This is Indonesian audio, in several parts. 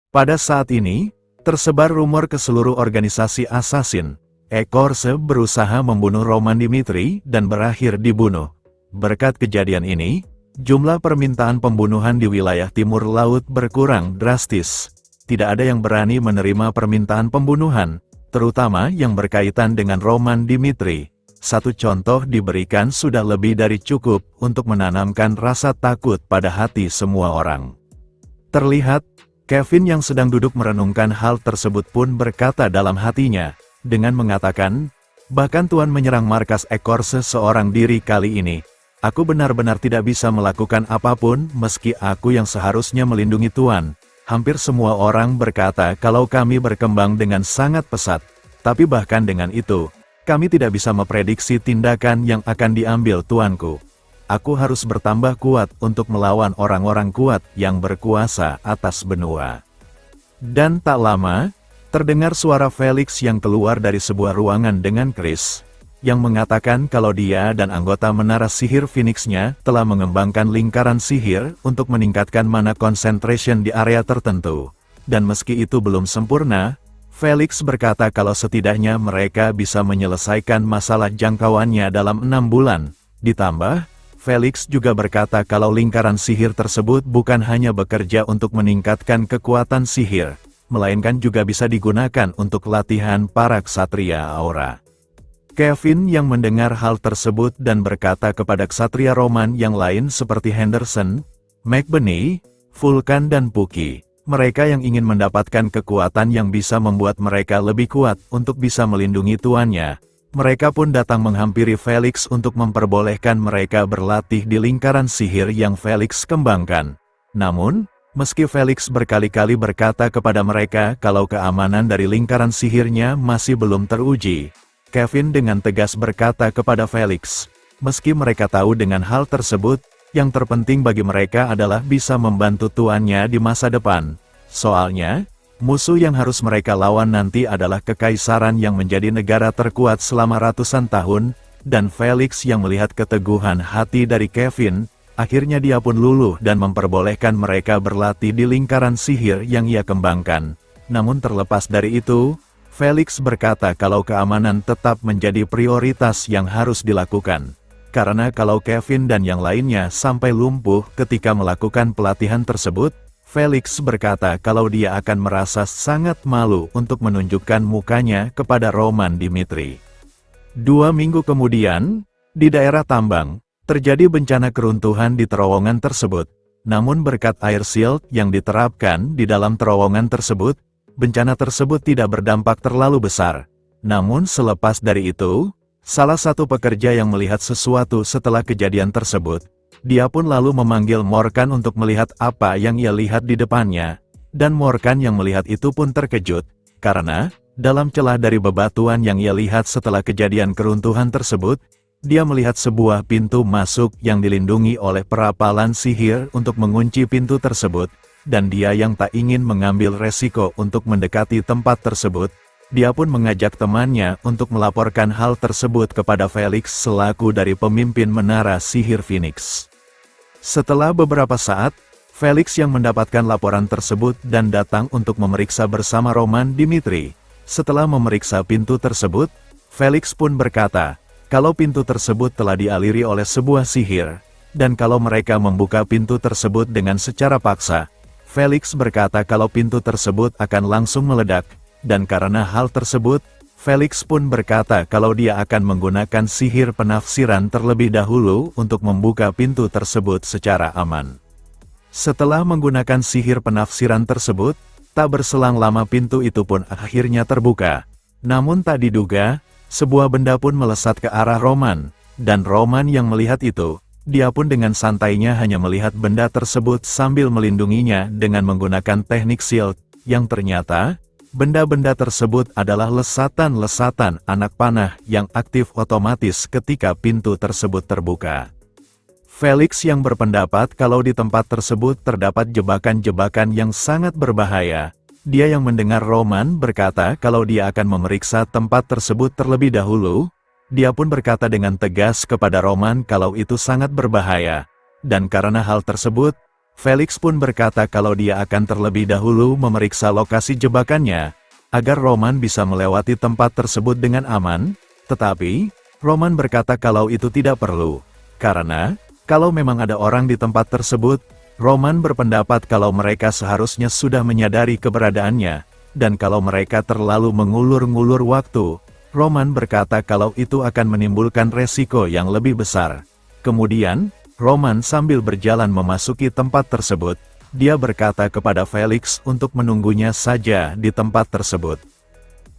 Pada saat ini, tersebar rumor ke seluruh organisasi assassin. Ekorse berusaha membunuh Roman Dimitri dan berakhir dibunuh. Berkat kejadian ini, jumlah permintaan pembunuhan di wilayah timur laut berkurang drastis. Tidak ada yang berani menerima permintaan pembunuhan, terutama yang berkaitan dengan Roman Dimitri. Satu contoh diberikan sudah lebih dari cukup untuk menanamkan rasa takut pada hati semua orang. Terlihat, Kevin yang sedang duduk merenungkan hal tersebut pun berkata dalam hatinya, dengan mengatakan, bahkan Tuhan menyerang markas Ekorse seorang diri kali ini. Aku benar-benar tidak bisa melakukan apapun meski aku yang seharusnya melindungi Tuhan. Hampir semua orang berkata kalau kami berkembang dengan sangat pesat. Tapi bahkan dengan itu, kami tidak bisa memprediksi tindakan yang akan diambil Tuanku. Aku harus bertambah kuat untuk melawan orang-orang kuat yang berkuasa atas benua. Dan tak lama, terdengar suara Felix yang keluar dari sebuah ruangan dengan keris, yang mengatakan kalau dia dan anggota menara sihir Phoenix-nya telah mengembangkan lingkaran sihir untuk meningkatkan mana concentration di area tertentu. Dan meski itu belum sempurna, Felix berkata kalau setidaknya mereka bisa menyelesaikan masalah jangkauannya dalam 6 bulan. Ditambah, Felix juga berkata kalau lingkaran sihir tersebut bukan hanya bekerja untuk meningkatkan kekuatan sihir, melainkan juga bisa digunakan untuk latihan para ksatria aura. Kevin yang mendengar hal tersebut dan berkata kepada ksatria Roman yang lain seperti Henderson, McBurney, Vulcan dan Puki, mereka yang ingin mendapatkan kekuatan yang bisa membuat mereka lebih kuat untuk bisa melindungi tuannya. Mereka pun datang menghampiri Felix untuk memperbolehkan mereka berlatih di lingkaran sihir yang Felix kembangkan. Namun, meski Felix berkali-kali berkata kepada mereka kalau keamanan dari lingkaran sihirnya masih belum teruji, Kevin dengan tegas berkata kepada Felix, meski mereka tahu dengan hal tersebut, yang terpenting bagi mereka adalah bisa membantu tuannya di masa depan. Soalnya, musuh yang harus mereka lawan nanti adalah kekaisaran yang menjadi negara terkuat selama ratusan tahun, dan Felix yang melihat keteguhan hati dari Kevin, akhirnya dia pun luluh dan memperbolehkan mereka berlatih di lingkaran sihir yang ia kembangkan. Namun terlepas dari itu, Felix berkata kalau keamanan tetap menjadi prioritas yang harus dilakukan. Karena kalau Kevin dan yang lainnya sampai lumpuh ketika melakukan pelatihan tersebut, Felix berkata kalau dia akan merasa sangat malu untuk menunjukkan mukanya kepada Roman Dimitri. 2 minggu kemudian, di daerah tambang, terjadi bencana keruntuhan di terowongan tersebut. Namun berkat air shield yang diterapkan di dalam terowongan tersebut, bencana tersebut tidak berdampak terlalu besar. Namun selepas dari itu, salah satu pekerja yang melihat sesuatu setelah kejadian tersebut, dia pun lalu memanggil Morgan untuk melihat apa yang ia lihat di depannya. Dan Morgan yang melihat itu pun terkejut, karena, dalam celah dari bebatuan yang ia lihat setelah kejadian keruntuhan tersebut, dia melihat sebuah pintu masuk yang dilindungi oleh perapalan sihir untuk mengunci pintu tersebut. Dan dia yang tak ingin mengambil resiko untuk mendekati tempat tersebut, dia pun mengajak temannya untuk melaporkan hal tersebut kepada Felix selaku dari pemimpin menara sihir Phoenix. Setelah beberapa saat, Felix yang mendapatkan laporan tersebut dan datang untuk memeriksa bersama Roman Dimitri. Setelah memeriksa pintu tersebut, Felix pun berkata, kalau pintu tersebut telah dialiri oleh sebuah sihir, dan kalau mereka membuka pintu tersebut dengan secara paksa, Felix berkata kalau pintu tersebut akan langsung meledak, dan karena hal tersebut, Felix pun berkata kalau dia akan menggunakan sihir penafsiran terlebih dahulu untuk membuka pintu tersebut secara aman. Setelah menggunakan sihir penafsiran tersebut, tak berselang lama pintu itu pun akhirnya terbuka. Namun tak diduga, sebuah benda pun melesat ke arah Roman, dan Roman yang melihat itu, dia pun dengan santainya hanya melihat benda tersebut sambil melindunginya dengan menggunakan teknik shield, yang ternyata, benda-benda tersebut adalah lesatan-lesatan anak panah yang aktif otomatis ketika pintu tersebut terbuka. Felix yang berpendapat kalau di tempat tersebut terdapat jebakan-jebakan yang sangat berbahaya, dia yang mendengar Roman berkata kalau dia akan memeriksa tempat tersebut terlebih dahulu. Dia pun berkata dengan tegas kepada Roman kalau itu sangat berbahaya, dan karena hal tersebut, Felix pun berkata kalau dia akan terlebih dahulu memeriksa lokasi jebakannya, agar Roman bisa melewati tempat tersebut dengan aman, tetapi, Roman berkata kalau itu tidak perlu. Karena, kalau memang ada orang di tempat tersebut, Roman berpendapat kalau mereka seharusnya sudah menyadari keberadaannya, dan kalau mereka terlalu mengulur-ngulur waktu, Roman berkata kalau itu akan menimbulkan resiko yang lebih besar. Kemudian, Roman sambil berjalan memasuki tempat tersebut, dia berkata kepada Felix untuk menunggunya saja di tempat tersebut.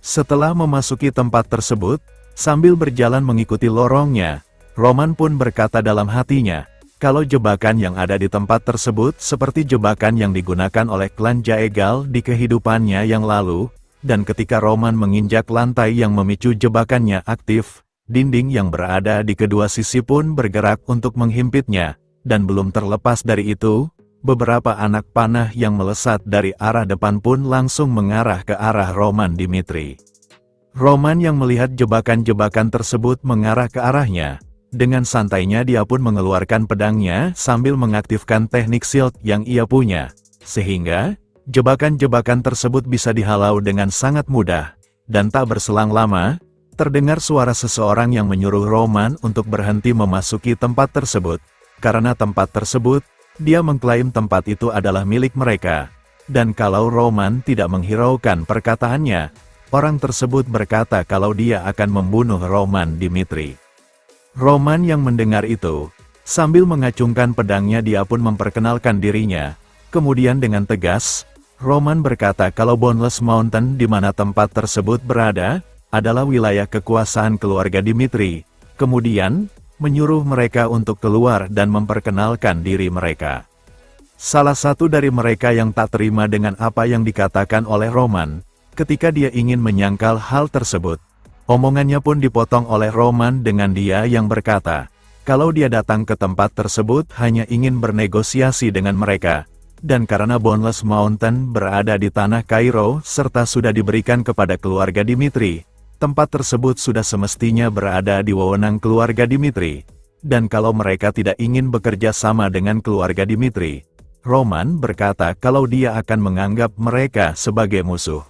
Setelah memasuki tempat tersebut, sambil berjalan mengikuti lorongnya, Roman pun berkata dalam hatinya, kalau jebakan yang ada di tempat tersebut seperti jebakan yang digunakan oleh klan Jaegal di kehidupannya yang lalu, dan ketika Roman menginjak lantai yang memicu jebakannya aktif, dinding yang berada di kedua sisi pun bergerak untuk menghimpitnya, dan belum terlepas dari itu, beberapa anak panah yang melesat dari arah depan pun langsung mengarah ke arah Roman Dimitri. Roman yang melihat jebakan-jebakan tersebut mengarah ke arahnya, dengan santainya dia pun mengeluarkan pedangnya sambil mengaktifkan teknik shield yang ia punya, sehingga jebakan-jebakan tersebut bisa dihalau dengan sangat mudah, dan tak berselang lama, terdengar suara seseorang yang menyuruh Roman untuk berhenti memasuki tempat tersebut, karena tempat tersebut, dia mengklaim tempat itu adalah milik mereka, dan kalau Roman tidak menghiraukan perkataannya, orang tersebut berkata kalau dia akan membunuh Roman Dimitri. Roman yang mendengar itu, sambil mengacungkan pedangnya dia pun memperkenalkan dirinya, kemudian dengan tegas, Roman berkata kalau Boundless Mountain di mana tempat tersebut berada, adalah wilayah kekuasaan keluarga Dimitri, kemudian, menyuruh mereka untuk keluar dan memperkenalkan diri mereka. Salah satu dari mereka yang tak terima dengan apa yang dikatakan oleh Roman, ketika dia ingin menyangkal hal tersebut, omongannya pun dipotong oleh Roman dengan dia yang berkata, kalau dia datang ke tempat tersebut hanya ingin bernegosiasi dengan mereka, dan karena Boundless Mountain berada di tanah Kairo serta sudah diberikan kepada keluarga Dimitri, tempat tersebut sudah semestinya berada di wewenang keluarga Dimitri, dan kalau mereka tidak ingin bekerja sama dengan keluarga Dimitri, Roman berkata kalau dia akan menganggap mereka sebagai musuh.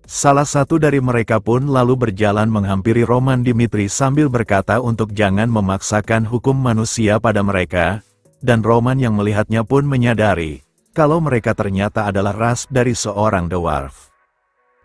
Salah satu dari mereka pun lalu berjalan menghampiri Roman Dimitri sambil berkata untuk jangan memaksakan hukum manusia pada mereka, dan Roman yang melihatnya pun menyadari, kalau mereka ternyata adalah ras dari seorang dwarf.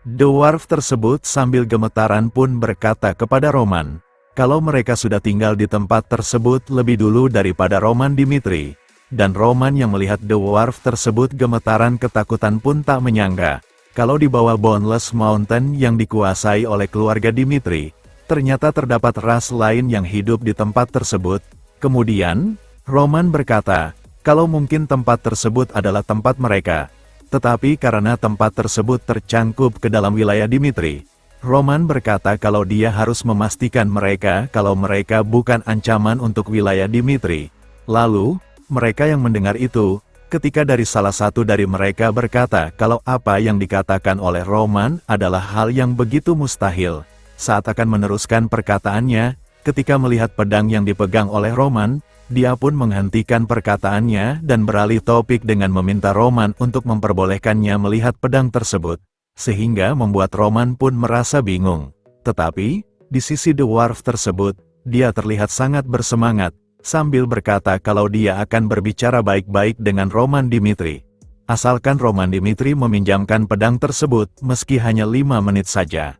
Dwarf tersebut sambil gemetaran pun berkata kepada Roman, kalau mereka sudah tinggal di tempat tersebut lebih dulu daripada Roman Dimitri, dan Roman yang melihat dwarf tersebut gemetaran ketakutan pun tak menyangka, kalau di bawah Boundless Mountain yang dikuasai oleh keluarga Dimitri, ternyata terdapat ras lain yang hidup di tempat tersebut. Kemudian, Roman berkata, kalau mungkin tempat tersebut adalah tempat mereka, tetapi karena tempat tersebut tercangkup ke dalam wilayah Dimitri, Roman berkata kalau dia harus memastikan mereka kalau mereka bukan ancaman untuk wilayah Dimitri. Lalu, mereka yang mendengar itu, ketika dari salah satu dari mereka berkata kalau apa yang dikatakan oleh Roman adalah hal yang begitu mustahil, saat akan meneruskan perkataannya, ketika melihat pedang yang dipegang oleh Roman, dia pun menghentikan perkataannya dan beralih topik dengan meminta Roman untuk memperbolehkannya melihat pedang tersebut, sehingga membuat Roman pun merasa bingung. Tetapi, di sisi dwarf tersebut, dia terlihat sangat bersemangat, sambil berkata kalau dia akan berbicara baik-baik dengan Roman Dimitri, asalkan Roman Dimitri meminjamkan pedang tersebut meski hanya 5 menit saja.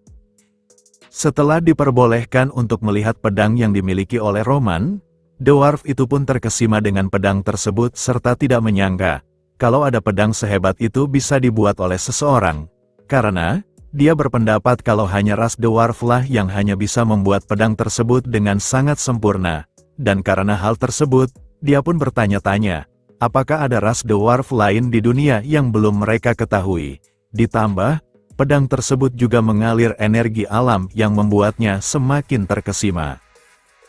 Setelah diperbolehkan untuk melihat pedang yang dimiliki oleh Roman, dwarf itu pun terkesima dengan pedang tersebut serta tidak menyangka, kalau ada pedang sehebat itu bisa dibuat oleh seseorang, karena, dia berpendapat kalau hanya ras dwarf lah yang hanya bisa membuat pedang tersebut dengan sangat sempurna, dan karena hal tersebut, dia pun bertanya-tanya, apakah ada ras dwarf lain di dunia yang belum mereka ketahui, ditambah, pedang tersebut juga mengalir energi alam yang membuatnya semakin terkesima.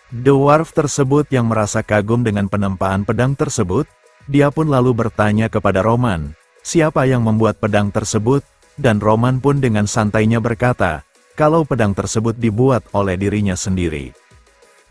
Dwarf tersebut yang merasa kagum dengan penempaan pedang tersebut, dia pun lalu bertanya kepada Roman, siapa yang membuat pedang tersebut, dan Roman pun dengan santainya berkata, kalau pedang tersebut dibuat oleh dirinya sendiri.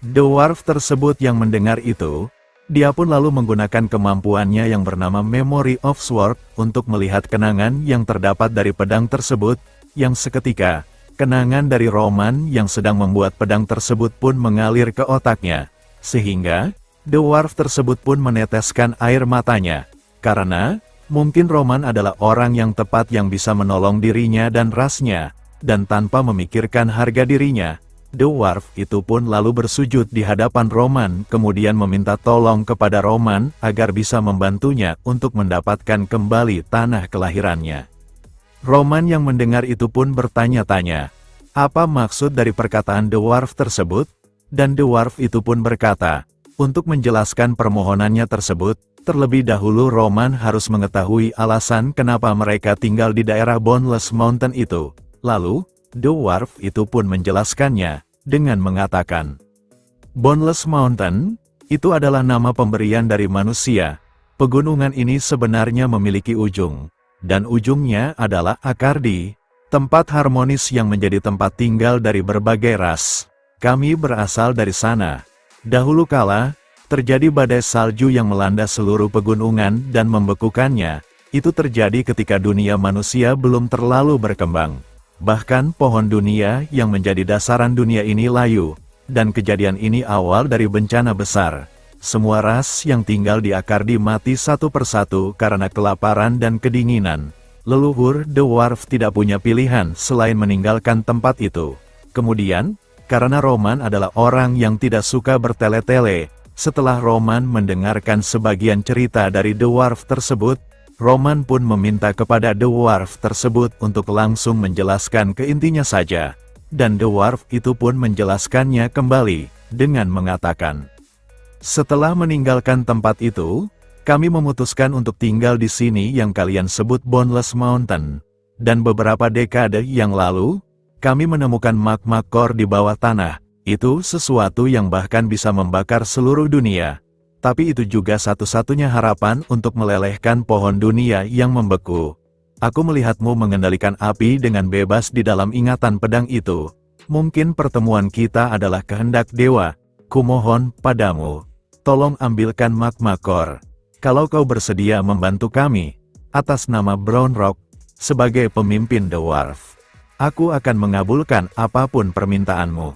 Dwarf tersebut yang mendengar itu, Dia pun lalu menggunakan kemampuannya yang bernama Memory of Sword untuk melihat kenangan yang terdapat dari pedang tersebut, yang seketika, kenangan dari Roman yang sedang membuat pedang tersebut pun mengalir ke otaknya, sehingga, dwarf tersebut pun meneteskan air matanya, karena, mungkin Roman adalah orang yang tepat yang bisa menolong dirinya dan rasnya, dan tanpa memikirkan harga dirinya, dwarf itu pun lalu bersujud di hadapan Roman kemudian meminta tolong kepada Roman agar bisa membantunya untuk mendapatkan kembali tanah kelahirannya. Roman yang mendengar itu pun bertanya-tanya, apa maksud dari perkataan dwarf tersebut? Dan dwarf itu pun berkata, untuk menjelaskan permohonannya tersebut, terlebih dahulu Roman harus mengetahui alasan kenapa mereka tinggal di daerah Boundless Mountain itu. Lalu, dwarf itu pun menjelaskannya dengan mengatakan, Boundless Mountain, itu adalah nama pemberian dari manusia. Pegunungan ini sebenarnya memiliki ujung, dan ujungnya adalah Akardi, tempat harmonis yang menjadi tempat tinggal dari berbagai ras. Kami berasal dari sana. Dahulu kala, terjadi badai salju yang melanda seluruh pegunungan dan membekukannya. Itu terjadi ketika dunia manusia belum terlalu berkembang. Bahkan pohon dunia yang menjadi dasaran dunia ini layu, dan kejadian ini awal dari bencana besar. Semua ras yang tinggal di Akardi mati satu persatu karena kelaparan dan kedinginan. Leluhur dwarf tidak punya pilihan selain meninggalkan tempat itu. Kemudian, karena Roman adalah orang yang tidak suka bertele-tele, setelah Roman mendengarkan sebagian cerita dari dwarf tersebut, Roman pun meminta kepada dwarf tersebut untuk langsung menjelaskan ke intinya saja, dan dwarf itu pun menjelaskannya kembali, dengan mengatakan, setelah meninggalkan tempat itu, kami memutuskan untuk tinggal di sini yang kalian sebut Boundless Mountain, dan beberapa dekade yang lalu, kami menemukan magma core di bawah tanah, itu sesuatu yang bahkan bisa membakar seluruh dunia. Tapi itu juga satu-satunya harapan untuk melelehkan pohon dunia yang membeku. Aku melihatmu mengendalikan api dengan bebas di dalam ingatan pedang itu. Mungkin pertemuan kita adalah kehendak dewa. Kumohon padamu, tolong ambilkan magma core. Kalau kau bersedia membantu kami, atas nama Brown Rock, sebagai pemimpin dwarf, aku akan mengabulkan apapun permintaanmu.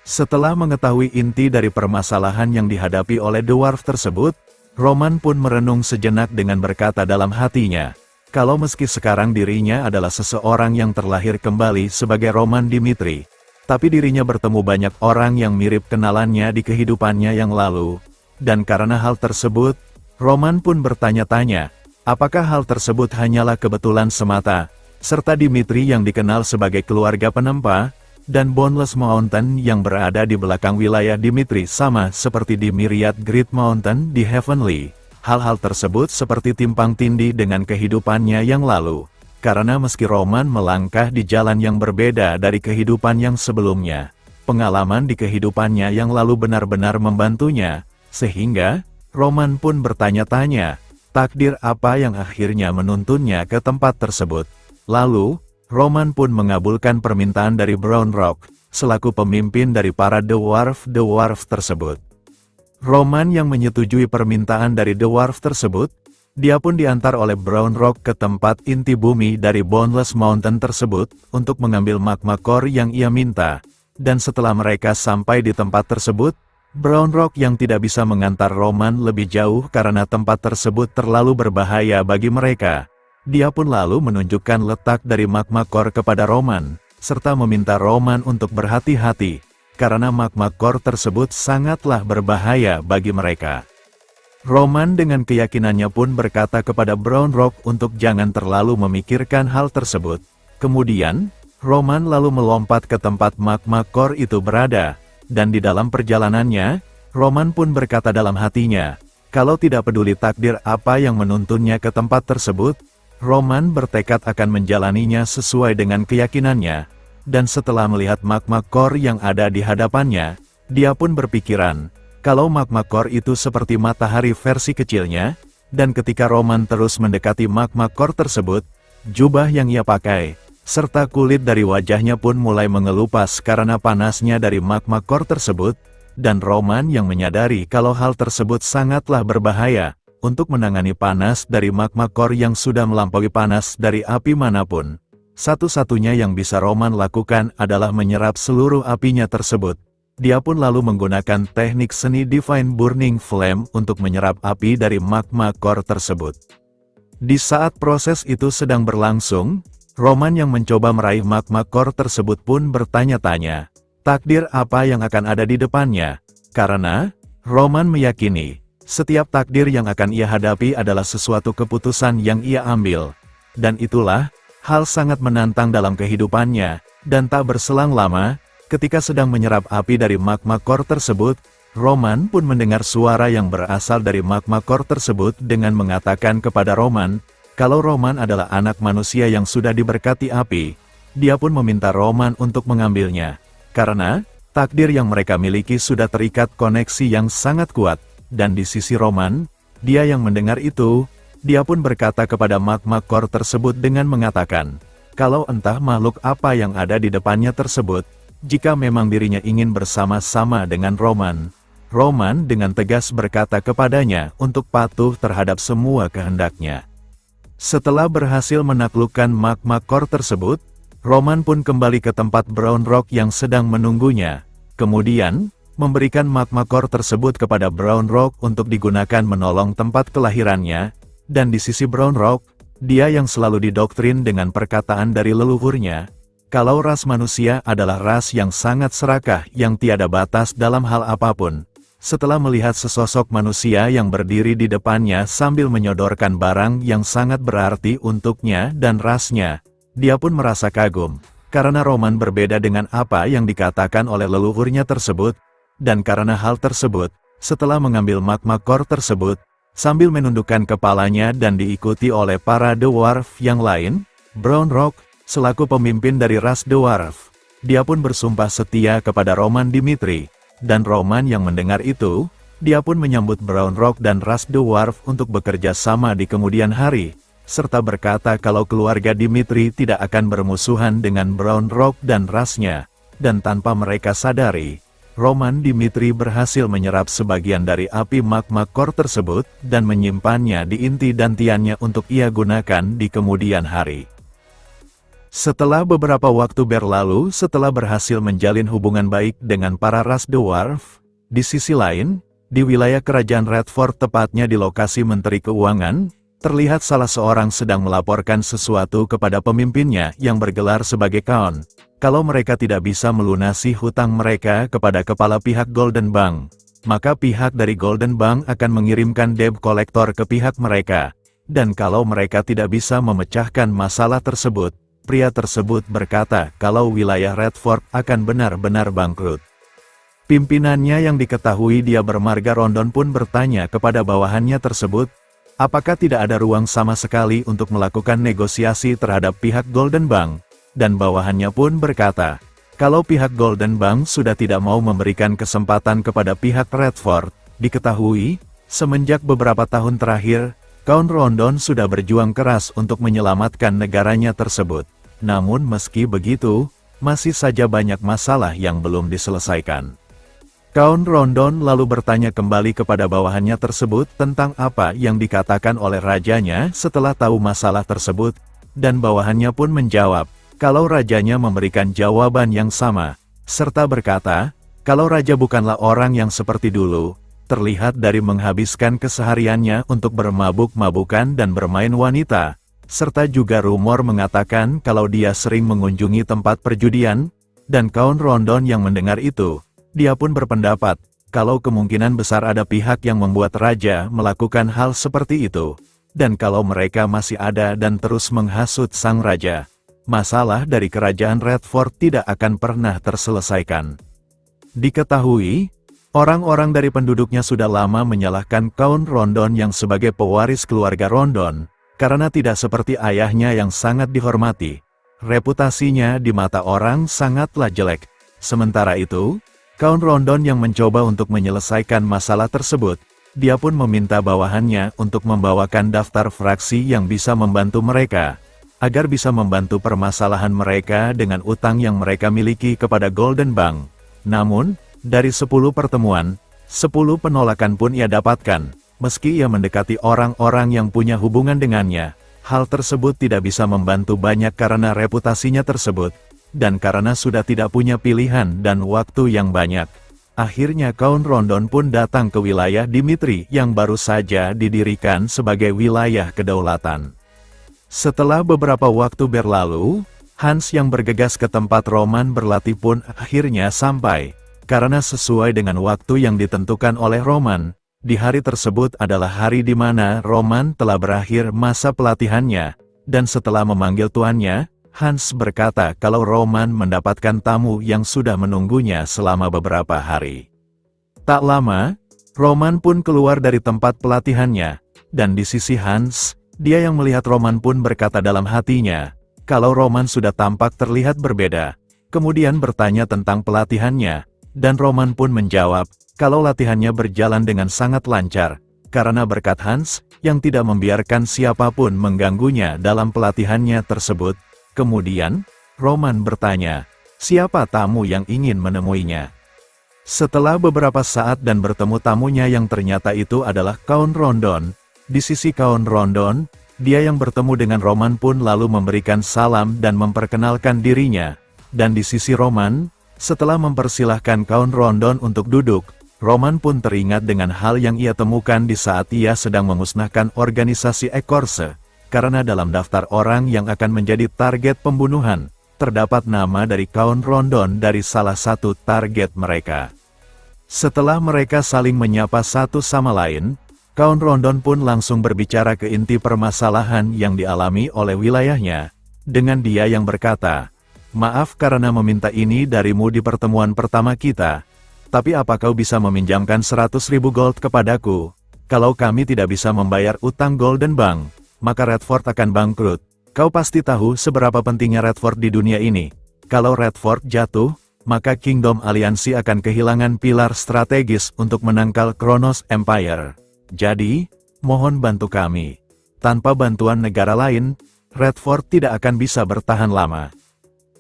Setelah mengetahui inti dari permasalahan yang dihadapi oleh dwarf tersebut, Roman pun merenung sejenak dengan berkata dalam hatinya, kalau meski sekarang dirinya adalah seseorang yang terlahir kembali sebagai Roman Dimitri, tapi dirinya bertemu banyak orang yang mirip kenalannya di kehidupannya yang lalu, dan karena hal tersebut, Roman pun bertanya-tanya, apakah hal tersebut hanyalah kebetulan semata, serta Dimitri yang dikenal sebagai keluarga penempa, dan Boundless Mountain yang berada di belakang wilayah Dimitri sama seperti di Myriad Great Mountain di Heavenly. Hal-hal tersebut seperti timpang tindih dengan kehidupannya yang lalu. Karena meski Roman melangkah di jalan yang berbeda dari kehidupan yang sebelumnya, pengalaman di kehidupannya yang lalu benar-benar membantunya, sehingga Roman pun bertanya-tanya, takdir apa yang akhirnya menuntunnya ke tempat tersebut. Lalu, Roman pun mengabulkan permintaan dari Brown Rock, selaku pemimpin dari para dwarf tersebut. Roman yang menyetujui permintaan dari dwarf tersebut, dia pun diantar oleh Brown Rock ke tempat inti bumi dari Boundless Mountain tersebut, untuk mengambil magma core yang ia minta, dan setelah mereka sampai di tempat tersebut, Brown Rock yang tidak bisa mengantar Roman lebih jauh karena tempat tersebut terlalu berbahaya bagi mereka. Dia pun lalu menunjukkan letak dari magma core kepada Roman, serta meminta Roman untuk berhati-hati, karena magma core tersebut sangatlah berbahaya bagi mereka. Roman dengan keyakinannya pun berkata kepada Brown Rock untuk jangan terlalu memikirkan hal tersebut. Kemudian, Roman lalu melompat ke tempat magma core itu berada, dan di dalam perjalanannya, Roman pun berkata dalam hatinya, kalau tidak peduli takdir apa yang menuntunnya ke tempat tersebut, Roman bertekad akan menjalaninya sesuai dengan keyakinannya, dan setelah melihat magma core yang ada di hadapannya, dia pun berpikiran, kalau magma core itu seperti matahari versi kecilnya, dan ketika Roman terus mendekati magma core tersebut, jubah yang ia pakai, serta kulit dari wajahnya pun mulai mengelupas karena panasnya dari magma core tersebut, dan Roman yang menyadari kalau hal tersebut sangatlah berbahaya untuk menangani panas dari magma core yang sudah melampaui panas dari api manapun. Satu-satunya yang bisa Roman lakukan adalah menyerap seluruh apinya tersebut. Dia pun lalu menggunakan teknik seni Divine Burning Flame untuk menyerap api dari magma core tersebut. Di saat proses itu sedang berlangsung, Roman yang mencoba meraih magma core tersebut pun bertanya-tanya, takdir apa yang akan ada di depannya, karena Roman meyakini, setiap takdir yang akan ia hadapi adalah sesuatu keputusan yang ia ambil. Dan itulah, hal sangat menantang dalam kehidupannya, dan tak berselang lama, ketika sedang menyerap api dari magma core tersebut, Roman pun mendengar suara yang berasal dari magma core tersebut dengan mengatakan kepada Roman, kalau Roman adalah anak manusia yang sudah diberkati api, dia pun meminta Roman untuk mengambilnya. Karena, takdir yang mereka miliki sudah terikat koneksi yang sangat kuat. Dan di sisi Roman, dia yang mendengar itu, dia pun berkata kepada magma core tersebut dengan mengatakan, kalau entah makhluk apa yang ada di depannya tersebut, jika memang dirinya ingin bersama-sama dengan Roman, Roman dengan tegas berkata kepadanya untuk patuh terhadap semua kehendaknya. Setelah berhasil menaklukkan magma core tersebut, Roman pun kembali ke tempat Brown Rock yang sedang menunggunya, kemudian memberikan magma core tersebut kepada Brown Rock untuk digunakan menolong tempat kelahirannya, dan di sisi Brown Rock, dia yang selalu didoktrin dengan perkataan dari leluhurnya, kalau ras manusia adalah ras yang sangat serakah yang tiada batas dalam hal apapun. Setelah melihat sesosok manusia yang berdiri di depannya sambil menyodorkan barang yang sangat berarti untuknya dan rasnya, dia pun merasa kagum, karena Roman berbeda dengan apa yang dikatakan oleh leluhurnya tersebut. Dan karena hal tersebut, setelah mengambil magma core tersebut, sambil menundukkan kepalanya dan diikuti oleh para dwarf yang lain, Brown Rock, selaku pemimpin dari ras dwarf, dia pun bersumpah setia kepada Roman Dimitri, dan Roman yang mendengar itu, dia pun menyambut Brown Rock dan ras dwarf untuk bekerja sama di kemudian hari, serta berkata kalau keluarga Dimitri tidak akan bermusuhan dengan Brown Rock dan rasnya, dan tanpa mereka sadari, Roman Dimitri berhasil menyerap sebagian dari api magma core tersebut dan menyimpannya di inti dantiannya untuk ia gunakan di kemudian hari. Setelah beberapa waktu berlalu setelah berhasil menjalin hubungan baik dengan para ras dwarf, di sisi lain, di wilayah kerajaan Redford tepatnya di lokasi Menteri Keuangan, terlihat salah seorang sedang melaporkan sesuatu kepada pemimpinnya yang bergelar sebagai Count. Kalau mereka tidak bisa melunasi hutang mereka kepada kepala pihak Golden Bank, maka pihak dari Golden Bank akan mengirimkan debt collector ke pihak mereka. Dan kalau mereka tidak bisa memecahkan masalah tersebut, pria tersebut berkata kalau wilayah Redford akan benar-benar bangkrut. Pimpinannya yang diketahui dia bermarga Rondon pun bertanya kepada bawahannya tersebut, apakah tidak ada ruang sama sekali untuk melakukan negosiasi terhadap pihak Golden Bank? Dan bawahannya pun berkata, kalau pihak Golden Bank sudah tidak mau memberikan kesempatan kepada pihak Redford, diketahui, semenjak beberapa tahun terakhir, Count Rondon sudah berjuang keras untuk menyelamatkan negaranya tersebut. Namun meski begitu, masih saja banyak masalah yang belum diselesaikan. Count Rondon lalu bertanya kembali kepada bawahannya tersebut tentang apa yang dikatakan oleh rajanya setelah tahu masalah tersebut, dan bawahannya pun menjawab, kalau rajanya memberikan jawaban yang sama, serta berkata, kalau raja bukanlah orang yang seperti dulu, terlihat dari menghabiskan kesehariannya untuk bermabuk-mabukan dan bermain wanita, serta juga rumor mengatakan kalau dia sering mengunjungi tempat perjudian, dan Count Rondon yang mendengar itu, dia pun berpendapat, kalau kemungkinan besar ada pihak yang membuat raja melakukan hal seperti itu, dan kalau mereka masih ada dan terus menghasut sang raja, masalah dari kerajaan Redford tidak akan pernah terselesaikan. Diketahui, orang-orang dari penduduknya sudah lama menyalahkan Count Rondon yang sebagai pewaris keluarga Rondon, karena tidak seperti ayahnya yang sangat dihormati. Reputasinya di mata orang sangatlah jelek. Sementara itu, Count Rondon yang mencoba untuk menyelesaikan masalah tersebut, dia pun meminta bawahannya untuk membawakan daftar fraksi yang bisa membantu mereka, agar bisa membantu permasalahan mereka dengan utang yang mereka miliki kepada Golden Bank. Namun, Dari 10 pertemuan, 10 penolakan pun ia dapatkan. Meski ia mendekati orang-orang yang punya hubungan dengannya, hal tersebut tidak bisa membantu banyak karena reputasinya tersebut, dan karena sudah tidak punya pilihan dan waktu yang banyak. Akhirnya kaum Rondon pun datang ke wilayah Dimitri yang baru saja didirikan sebagai wilayah kedaulatan. Setelah beberapa waktu berlalu, Hans yang bergegas ke tempat Roman berlatih pun akhirnya sampai. Karena sesuai dengan waktu yang ditentukan oleh Roman, di hari tersebut adalah hari di mana Roman telah berakhir masa pelatihannya, dan setelah memanggil tuannya, Hans berkata kalau Roman mendapatkan tamu yang sudah menunggunya selama beberapa hari. Tak lama, Roman pun keluar dari tempat pelatihannya, dan di sisi Hans, dia yang melihat Roman pun berkata dalam hatinya, kalau Roman sudah tampak terlihat berbeda, kemudian bertanya tentang pelatihannya, dan Roman pun menjawab, kalau latihannya berjalan dengan sangat lancar, karena berkat Hans, yang tidak membiarkan siapapun mengganggunya dalam pelatihannya tersebut. Kemudian, Roman bertanya, siapa tamu yang ingin menemuinya? Setelah beberapa saat dan bertemu tamunya yang ternyata itu adalah Count Rondon, di sisi Count Rondon, dia yang bertemu dengan Roman pun lalu memberikan salam dan memperkenalkan dirinya, dan di sisi Roman, setelah mempersilahkan Count Rondon untuk duduk, Roman pun teringat dengan hal yang ia temukan di saat ia sedang memusnahkan organisasi Ekorse, karena dalam daftar orang yang akan menjadi target pembunuhan, terdapat nama dari Count Rondon dari salah satu target mereka. Setelah mereka saling menyapa satu sama lain, Count Rondon pun langsung berbicara ke inti permasalahan yang dialami oleh wilayahnya, dengan dia yang berkata, maaf karena meminta ini darimu di pertemuan pertama kita, tapi apa kau bisa meminjamkan 100.000 gold kepadaku? Kalau kami tidak bisa membayar utang Golden Bank, maka Redford akan bangkrut. Kau pasti tahu seberapa pentingnya Redford di dunia ini. Kalau Redford jatuh, maka Kingdom Aliansi akan kehilangan pilar strategis untuk menangkal Kronos Empire. Jadi, mohon bantu kami. Tanpa bantuan negara lain, Redford tidak akan bisa bertahan lama.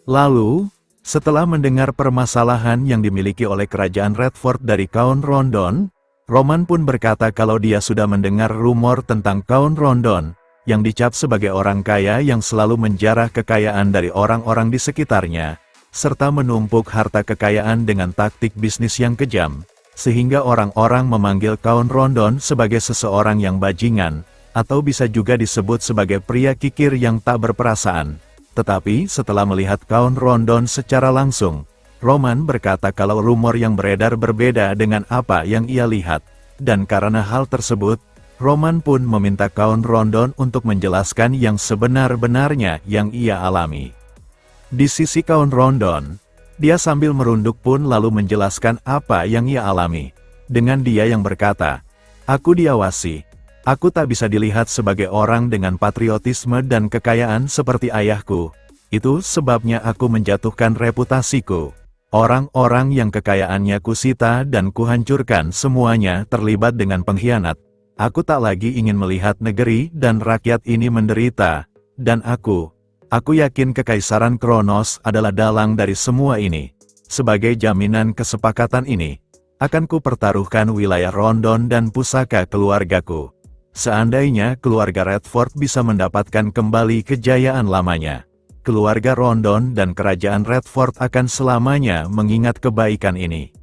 Lalu, setelah mendengar permasalahan yang dimiliki oleh kerajaan Redford dari Count Rondon, Roman pun berkata kalau dia sudah mendengar rumor tentang Count Rondon, yang dicap sebagai orang kaya yang selalu menjarah kekayaan dari orang-orang di sekitarnya, serta menumpuk harta kekayaan dengan taktik bisnis yang kejam, sehingga orang-orang memanggil Count Rondon sebagai seseorang yang bajingan, atau bisa juga disebut sebagai pria kikir yang tak berperasaan. Tetapi setelah melihat Count Rondon secara langsung, Roman berkata kalau rumor yang beredar berbeda dengan apa yang ia lihat, dan karena hal tersebut, Roman pun meminta Count Rondon untuk menjelaskan yang sebenar-benarnya yang ia alami. Di sisi Count Rondon, dia sambil merunduk pun lalu menjelaskan apa yang ia alami, dengan dia yang berkata, aku diawasi. Aku tak bisa dilihat sebagai orang dengan patriotisme dan kekayaan seperti ayahku. Itu sebabnya aku menjatuhkan reputasiku. Orang-orang yang kekayaannya kusita dan kuhancurkan semuanya terlibat dengan pengkhianat. Aku tak lagi ingin melihat negeri dan rakyat ini menderita. Dan aku yakin kekaisaran Kronos adalah dalang dari semua ini. Sebagai jaminan kesepakatan ini, akan kupertaruhkan wilayah Rondon dan pusaka keluargaku. Seandainya keluarga Redford bisa mendapatkan kembali kejayaan lamanya, keluarga Rondon dan kerajaan Redford akan selamanya mengingat kebaikan ini.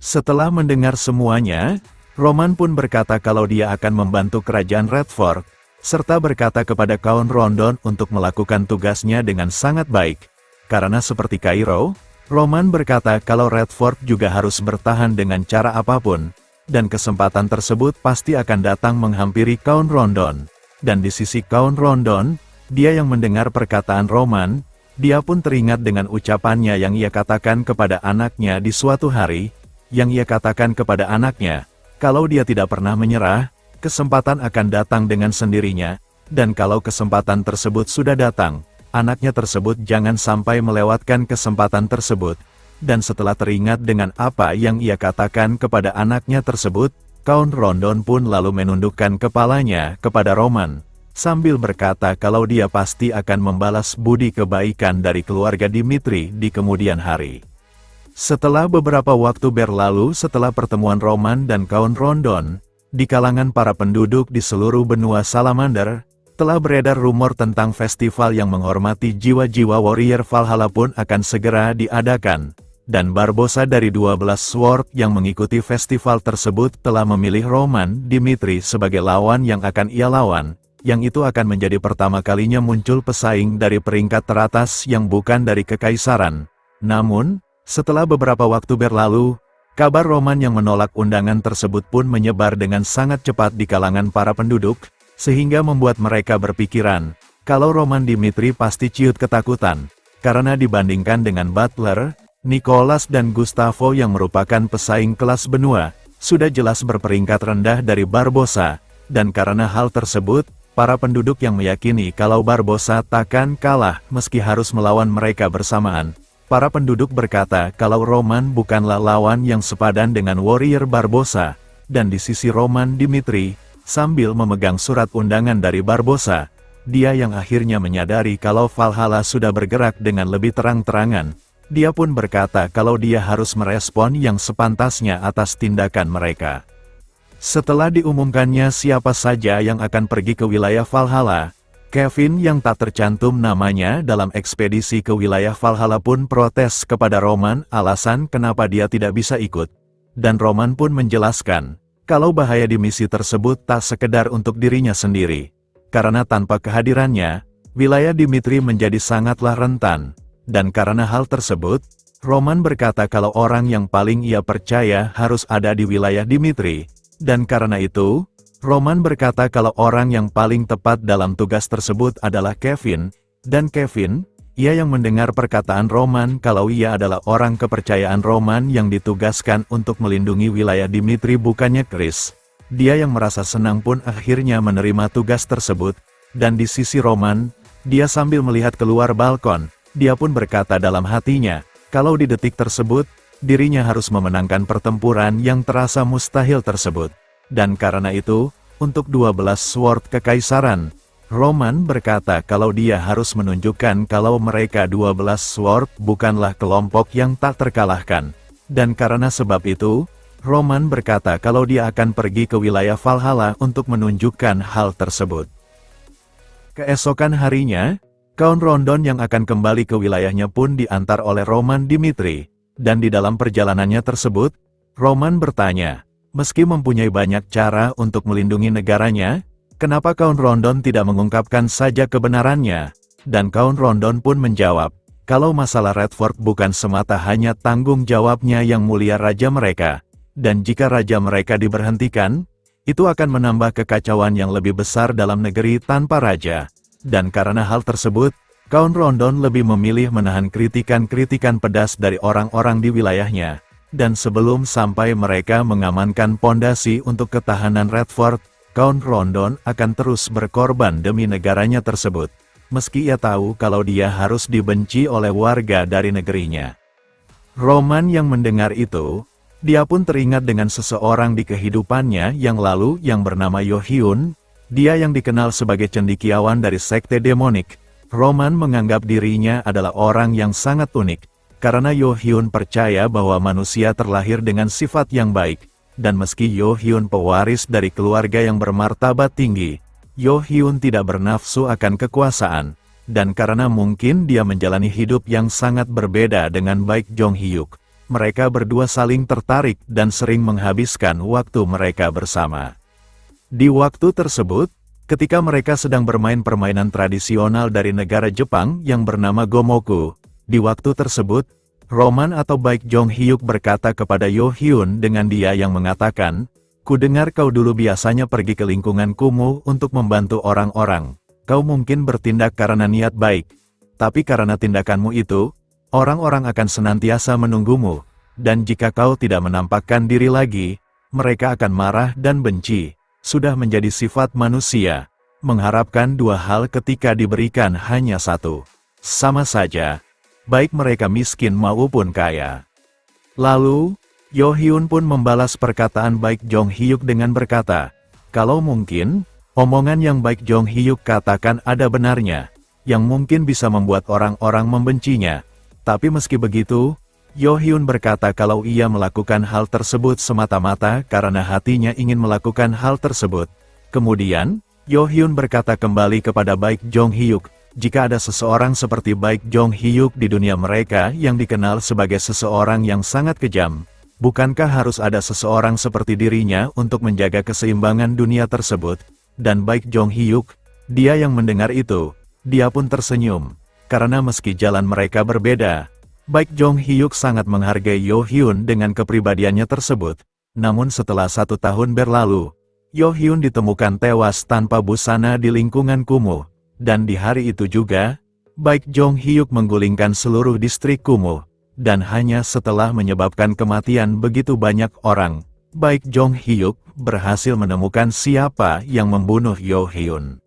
Setelah mendengar semuanya, Roman pun berkata kalau dia akan membantu kerajaan Redford, serta berkata kepada Count Rondon untuk melakukan tugasnya dengan sangat baik. Karena seperti Cairo, Roman berkata kalau Redford juga harus bertahan dengan cara apapun, dan kesempatan tersebut pasti akan datang menghampiri Count Rondon. Dan di sisi Count Rondon, dia yang mendengar perkataan Roman, dia pun teringat dengan ucapannya yang ia katakan kepada anaknya di suatu hari, yang ia katakan kepada anaknya, kalau dia tidak pernah menyerah, kesempatan akan datang dengan sendirinya, dan kalau kesempatan tersebut sudah datang, anaknya tersebut jangan sampai melewatkan kesempatan tersebut. Dan setelah teringat dengan apa yang ia katakan kepada anaknya tersebut, Count Rondon pun lalu menundukkan kepalanya kepada Roman, sambil berkata kalau dia pasti akan membalas budi kebaikan dari keluarga Dimitri di kemudian hari. Setelah beberapa waktu berlalu setelah pertemuan Roman dan kaum Rondon, di kalangan para penduduk di seluruh benua Salamander, telah beredar rumor tentang festival yang menghormati jiwa-jiwa warrior Valhalla pun akan segera diadakan. Dan Barbossa dari 12 Sword yang mengikuti festival tersebut telah memilih Roman Dimitri sebagai lawan yang akan ia lawan, yang itu akan menjadi pertama kalinya muncul pesaing dari peringkat teratas yang bukan dari kekaisaran. Namun, setelah beberapa waktu berlalu, kabar Roman yang menolak undangan tersebut pun menyebar dengan sangat cepat di kalangan para penduduk, sehingga membuat mereka berpikiran, kalau Roman Dimitri pasti ciut ketakutan, karena dibandingkan dengan Butler, Nicholas dan Gustavo yang merupakan pesaing kelas benua, sudah jelas berperingkat rendah dari Barbossa, dan karena hal tersebut, para penduduk yang meyakini kalau Barbossa takkan kalah meski harus melawan mereka bersamaan. Para penduduk berkata kalau Roman bukanlah lawan yang sepadan dengan warrior Barbossa, dan di sisi Roman Dimitri, sambil memegang surat undangan dari Barbossa, dia yang akhirnya menyadari kalau Valhalla sudah bergerak dengan lebih terang-terangan. Dia pun berkata kalau dia harus merespon yang sepantasnya atas tindakan mereka. Setelah diumumkannya siapa saja yang akan pergi ke wilayah Valhalla, Kevin yang tak tercantum namanya dalam ekspedisi ke wilayah Valhalla pun protes kepada Roman alasan kenapa dia tidak bisa ikut. Dan Roman pun menjelaskan, kalau bahaya di misi tersebut tak sekedar untuk dirinya sendiri. Karena tanpa kehadirannya, wilayah Dimitri menjadi sangatlah rentan. Dan karena hal tersebut, Roman berkata kalau orang yang paling ia percaya harus ada di wilayah Dimitri. Dan karena itu, Roman berkata kalau orang yang paling tepat dalam tugas tersebut adalah Kevin, dan Kevin, ia yang mendengar perkataan Roman kalau ia adalah orang kepercayaan Roman yang ditugaskan untuk melindungi wilayah Dimitri bukannya Chris. Dia yang merasa senang pun akhirnya menerima tugas tersebut, dan di sisi Roman, dia sambil melihat keluar balkon, dia pun berkata dalam hatinya, kalau di detik tersebut, dirinya harus memenangkan pertempuran yang terasa mustahil tersebut. Dan karena itu, untuk 12 Sword Kekaisaran, Roman berkata kalau dia harus menunjukkan kalau mereka 12 Sword bukanlah kelompok yang tak terkalahkan. Dan karena sebab itu, Roman berkata kalau dia akan pergi ke wilayah Valhalla untuk menunjukkan hal tersebut. Keesokan harinya, kaum Rondon yang akan kembali ke wilayahnya pun diantar oleh Roman Dimitri. Dan di dalam perjalanannya tersebut, Roman bertanya, meski mempunyai banyak cara untuk melindungi negaranya, kenapa kaum Rondon tidak mengungkapkan saja kebenarannya? Dan kaum Rondon pun menjawab, kalau masalah Redford bukan semata hanya tanggung jawabnya yang mulia raja mereka, dan jika raja mereka diberhentikan, itu akan menambah kekacauan yang lebih besar dalam negeri tanpa raja. Dan karena hal tersebut, kaum Rondon lebih memilih menahan kritikan-kritikan pedas dari orang-orang di wilayahnya. Dan sebelum sampai mereka mengamankan pondasi untuk ketahanan Redford, kaum Rondon akan terus berkorban demi negaranya tersebut. Meski ia tahu kalau dia harus dibenci oleh warga dari negerinya. Roman yang mendengar itu, dia pun teringat dengan seseorang di kehidupannya yang lalu yang bernama Yohyun, dia yang dikenal sebagai cendekiawan dari sekte demonik. Roman menganggap dirinya adalah orang yang sangat unik, karena Yohyun percaya bahwa manusia terlahir dengan sifat yang baik, dan meski Yohyun pewaris dari keluarga yang bermartabat tinggi, Yohyun tidak bernafsu akan kekuasaan, dan karena mungkin dia menjalani hidup yang sangat berbeda dengan Baek Jong-hyuk, mereka berdua saling tertarik dan sering menghabiskan waktu mereka bersama. Di waktu tersebut, ketika mereka sedang bermain permainan tradisional dari negara Jepang yang bernama Gomoku, di waktu tersebut, Roman atau Baek Jong-hyuk berkata kepada Yohyun dengan dia yang mengatakan, ku dengar kau dulu biasanya pergi ke lingkungan kumuh untuk membantu orang-orang. Kau mungkin bertindak karena niat baik, tapi karena tindakanmu itu, orang-orang akan senantiasa menunggumu, dan jika kau tidak menampakkan diri lagi, mereka akan marah dan benci. Sudah menjadi sifat manusia, mengharapkan dua hal ketika diberikan hanya satu. Sama saja, baik mereka miskin maupun kaya. Lalu, Yohyun pun membalas perkataan Baek Jong-hyuk dengan berkata, kalau mungkin, omongan yang Baek Jong-hyuk katakan ada benarnya, yang mungkin bisa membuat orang-orang membencinya. Tapi meski begitu, Yo-hyun berkata kalau ia melakukan hal tersebut semata-mata karena hatinya ingin melakukan hal tersebut. Kemudian, Yo-hyun berkata kembali kepada Baek Jong-hyuk, jika ada seseorang seperti Baek Jong-hyuk di dunia mereka yang dikenal sebagai seseorang yang sangat kejam, bukankah harus ada seseorang seperti dirinya untuk menjaga keseimbangan dunia tersebut? Dan Baek Jong-hyuk, dia yang mendengar itu, dia pun tersenyum, karena meski jalan mereka berbeda, Baek Jong-hyuk sangat menghargai Yo-hyun dengan kepribadiannya tersebut. Namun setelah 1 tahun berlalu, Yo-hyun ditemukan tewas tanpa busana di lingkungan kumuh. Dan di hari itu juga, Baek Jong-hyuk menggulingkan seluruh distrik kumuh. Dan hanya setelah menyebabkan kematian begitu banyak orang, Baek Jong-hyuk berhasil menemukan siapa yang membunuh Yo-hyun.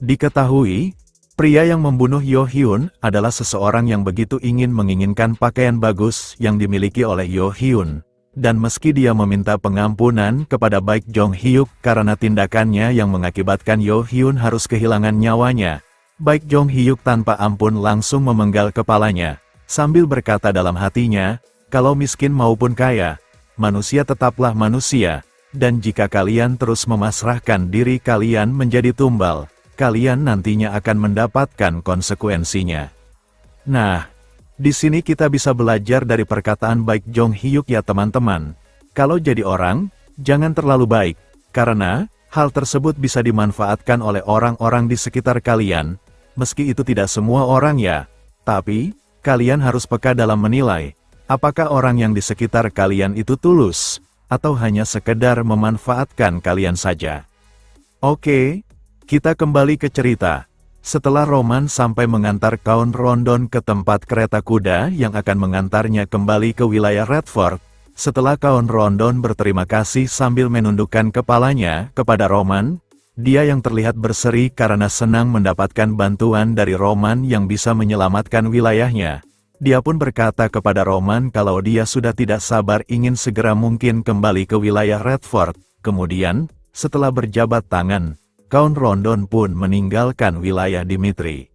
Diketahui, pria yang membunuh Yo-hyun adalah seseorang yang begitu menginginkan pakaian bagus yang dimiliki oleh Yo-hyun. Dan meski dia meminta pengampunan kepada Baek Jong-hyuk karena tindakannya yang mengakibatkan Yo-hyun harus kehilangan nyawanya, Baek Jong-hyuk tanpa ampun langsung memenggal kepalanya, sambil berkata dalam hatinya, kalau miskin maupun kaya, manusia tetaplah manusia, dan jika kalian terus memasrahkan diri kalian menjadi tumbal, kalian nantinya akan mendapatkan konsekuensinya. Nah, di sini kita bisa belajar dari perkataan Baek Jong-hyuk ya teman-teman. Kalau jadi orang, jangan terlalu baik, karena hal tersebut bisa dimanfaatkan oleh orang-orang di sekitar kalian, meski itu tidak semua orang ya. Tapi, kalian harus peka dalam menilai, apakah orang yang di sekitar kalian itu tulus, atau hanya sekedar memanfaatkan kalian saja. Oke. Kita kembali ke cerita. Setelah Roman sampai mengantar kaum Rondon ke tempat kereta kuda yang akan mengantarnya kembali ke wilayah Redford, setelah kaum Rondon berterima kasih sambil menundukkan kepalanya kepada Roman, dia yang terlihat berseri karena senang mendapatkan bantuan dari Roman yang bisa menyelamatkan wilayahnya. Dia pun berkata kepada Roman kalau dia sudah tidak sabar ingin segera mungkin kembali ke wilayah Redford. Kemudian, setelah berjabat tangan, kaum Rondon pun meninggalkan wilayah Dimitri.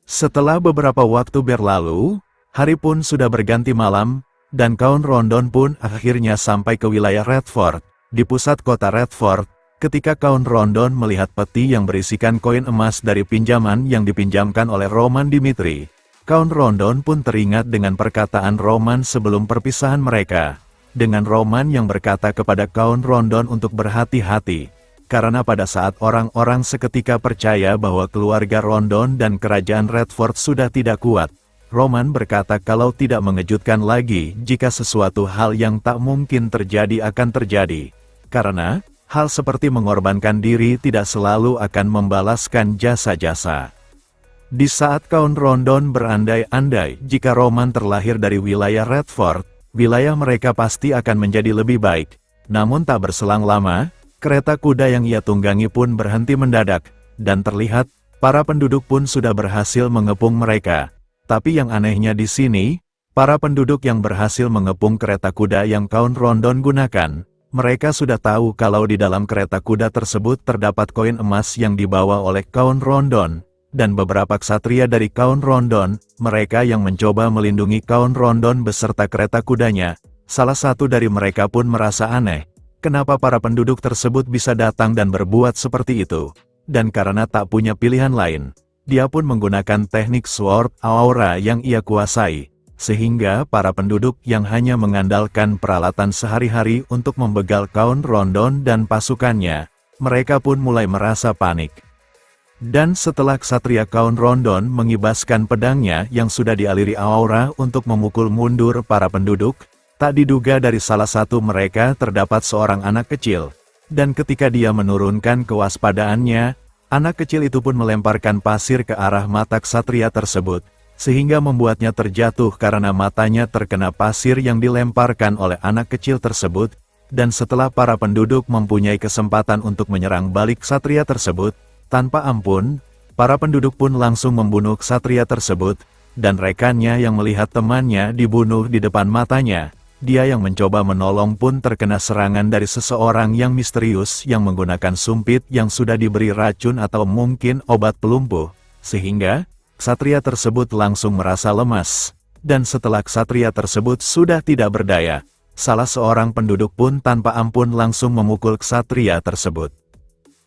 Setelah beberapa waktu berlalu, hari pun sudah berganti malam, dan kaum Rondon pun akhirnya sampai ke wilayah Redford. Di pusat kota Redford, ketika kaum Rondon melihat peti yang berisikan koin emas dari pinjaman yang dipinjamkan oleh Roman Dimitri, kaum Rondon pun teringat dengan perkataan Roman sebelum perpisahan mereka. Dengan Roman yang berkata kepada kaum Rondon untuk berhati-hati. Karena pada saat orang-orang seketika percaya bahwa keluarga Rondon dan kerajaan Redford sudah tidak kuat, Roman berkata kalau tidak mengejutkan lagi jika sesuatu hal yang tak mungkin terjadi akan terjadi. Karena, hal seperti mengorbankan diri tidak selalu akan membalaskan jasa-jasa. Di saat kaum Rondon berandai-andai jika Roman terlahir dari wilayah Redford, wilayah mereka pasti akan menjadi lebih baik. Namun tak berselang lama, kereta kuda yang ia tunggangi pun berhenti mendadak, dan terlihat, para penduduk pun sudah berhasil mengepung mereka. Tapi yang anehnya di sini, para penduduk yang berhasil mengepung kereta kuda yang kaum Rondon gunakan, mereka sudah tahu kalau di dalam kereta kuda tersebut terdapat koin emas yang dibawa oleh kaum Rondon, dan beberapa ksatria dari kaum Rondon, mereka yang mencoba melindungi kaum Rondon beserta kereta kudanya. Salah satu dari mereka pun merasa aneh. Kenapa para penduduk tersebut bisa datang dan berbuat seperti itu? Dan karena tak punya pilihan lain, dia pun menggunakan teknik sword aura yang ia kuasai, sehingga para penduduk yang hanya mengandalkan peralatan sehari-hari untuk membegal kaum Rondon dan pasukannya, mereka pun mulai merasa panik. Dan setelah ksatria kaum Rondon mengibaskan pedangnya yang sudah dialiri aura untuk memukul mundur para penduduk, tak diduga dari salah satu mereka terdapat seorang anak kecil, dan ketika dia menurunkan kewaspadaannya, anak kecil itu pun melemparkan pasir ke arah mata ksatria tersebut, sehingga membuatnya terjatuh karena matanya terkena pasir yang dilemparkan oleh anak kecil tersebut, dan setelah para penduduk mempunyai kesempatan untuk menyerang balik ksatria tersebut, tanpa ampun, para penduduk pun langsung membunuh ksatria tersebut, dan rekannya yang melihat temannya dibunuh di depan matanya. Dia yang mencoba menolong pun terkena serangan dari seseorang yang misterius yang menggunakan sumpit yang sudah diberi racun atau mungkin obat pelumpuh, sehingga ksatria tersebut langsung merasa lemas. dan setelah ksatria tersebut sudah tidak berdaya, salah seorang penduduk pun tanpa ampun langsung memukul ksatria tersebut.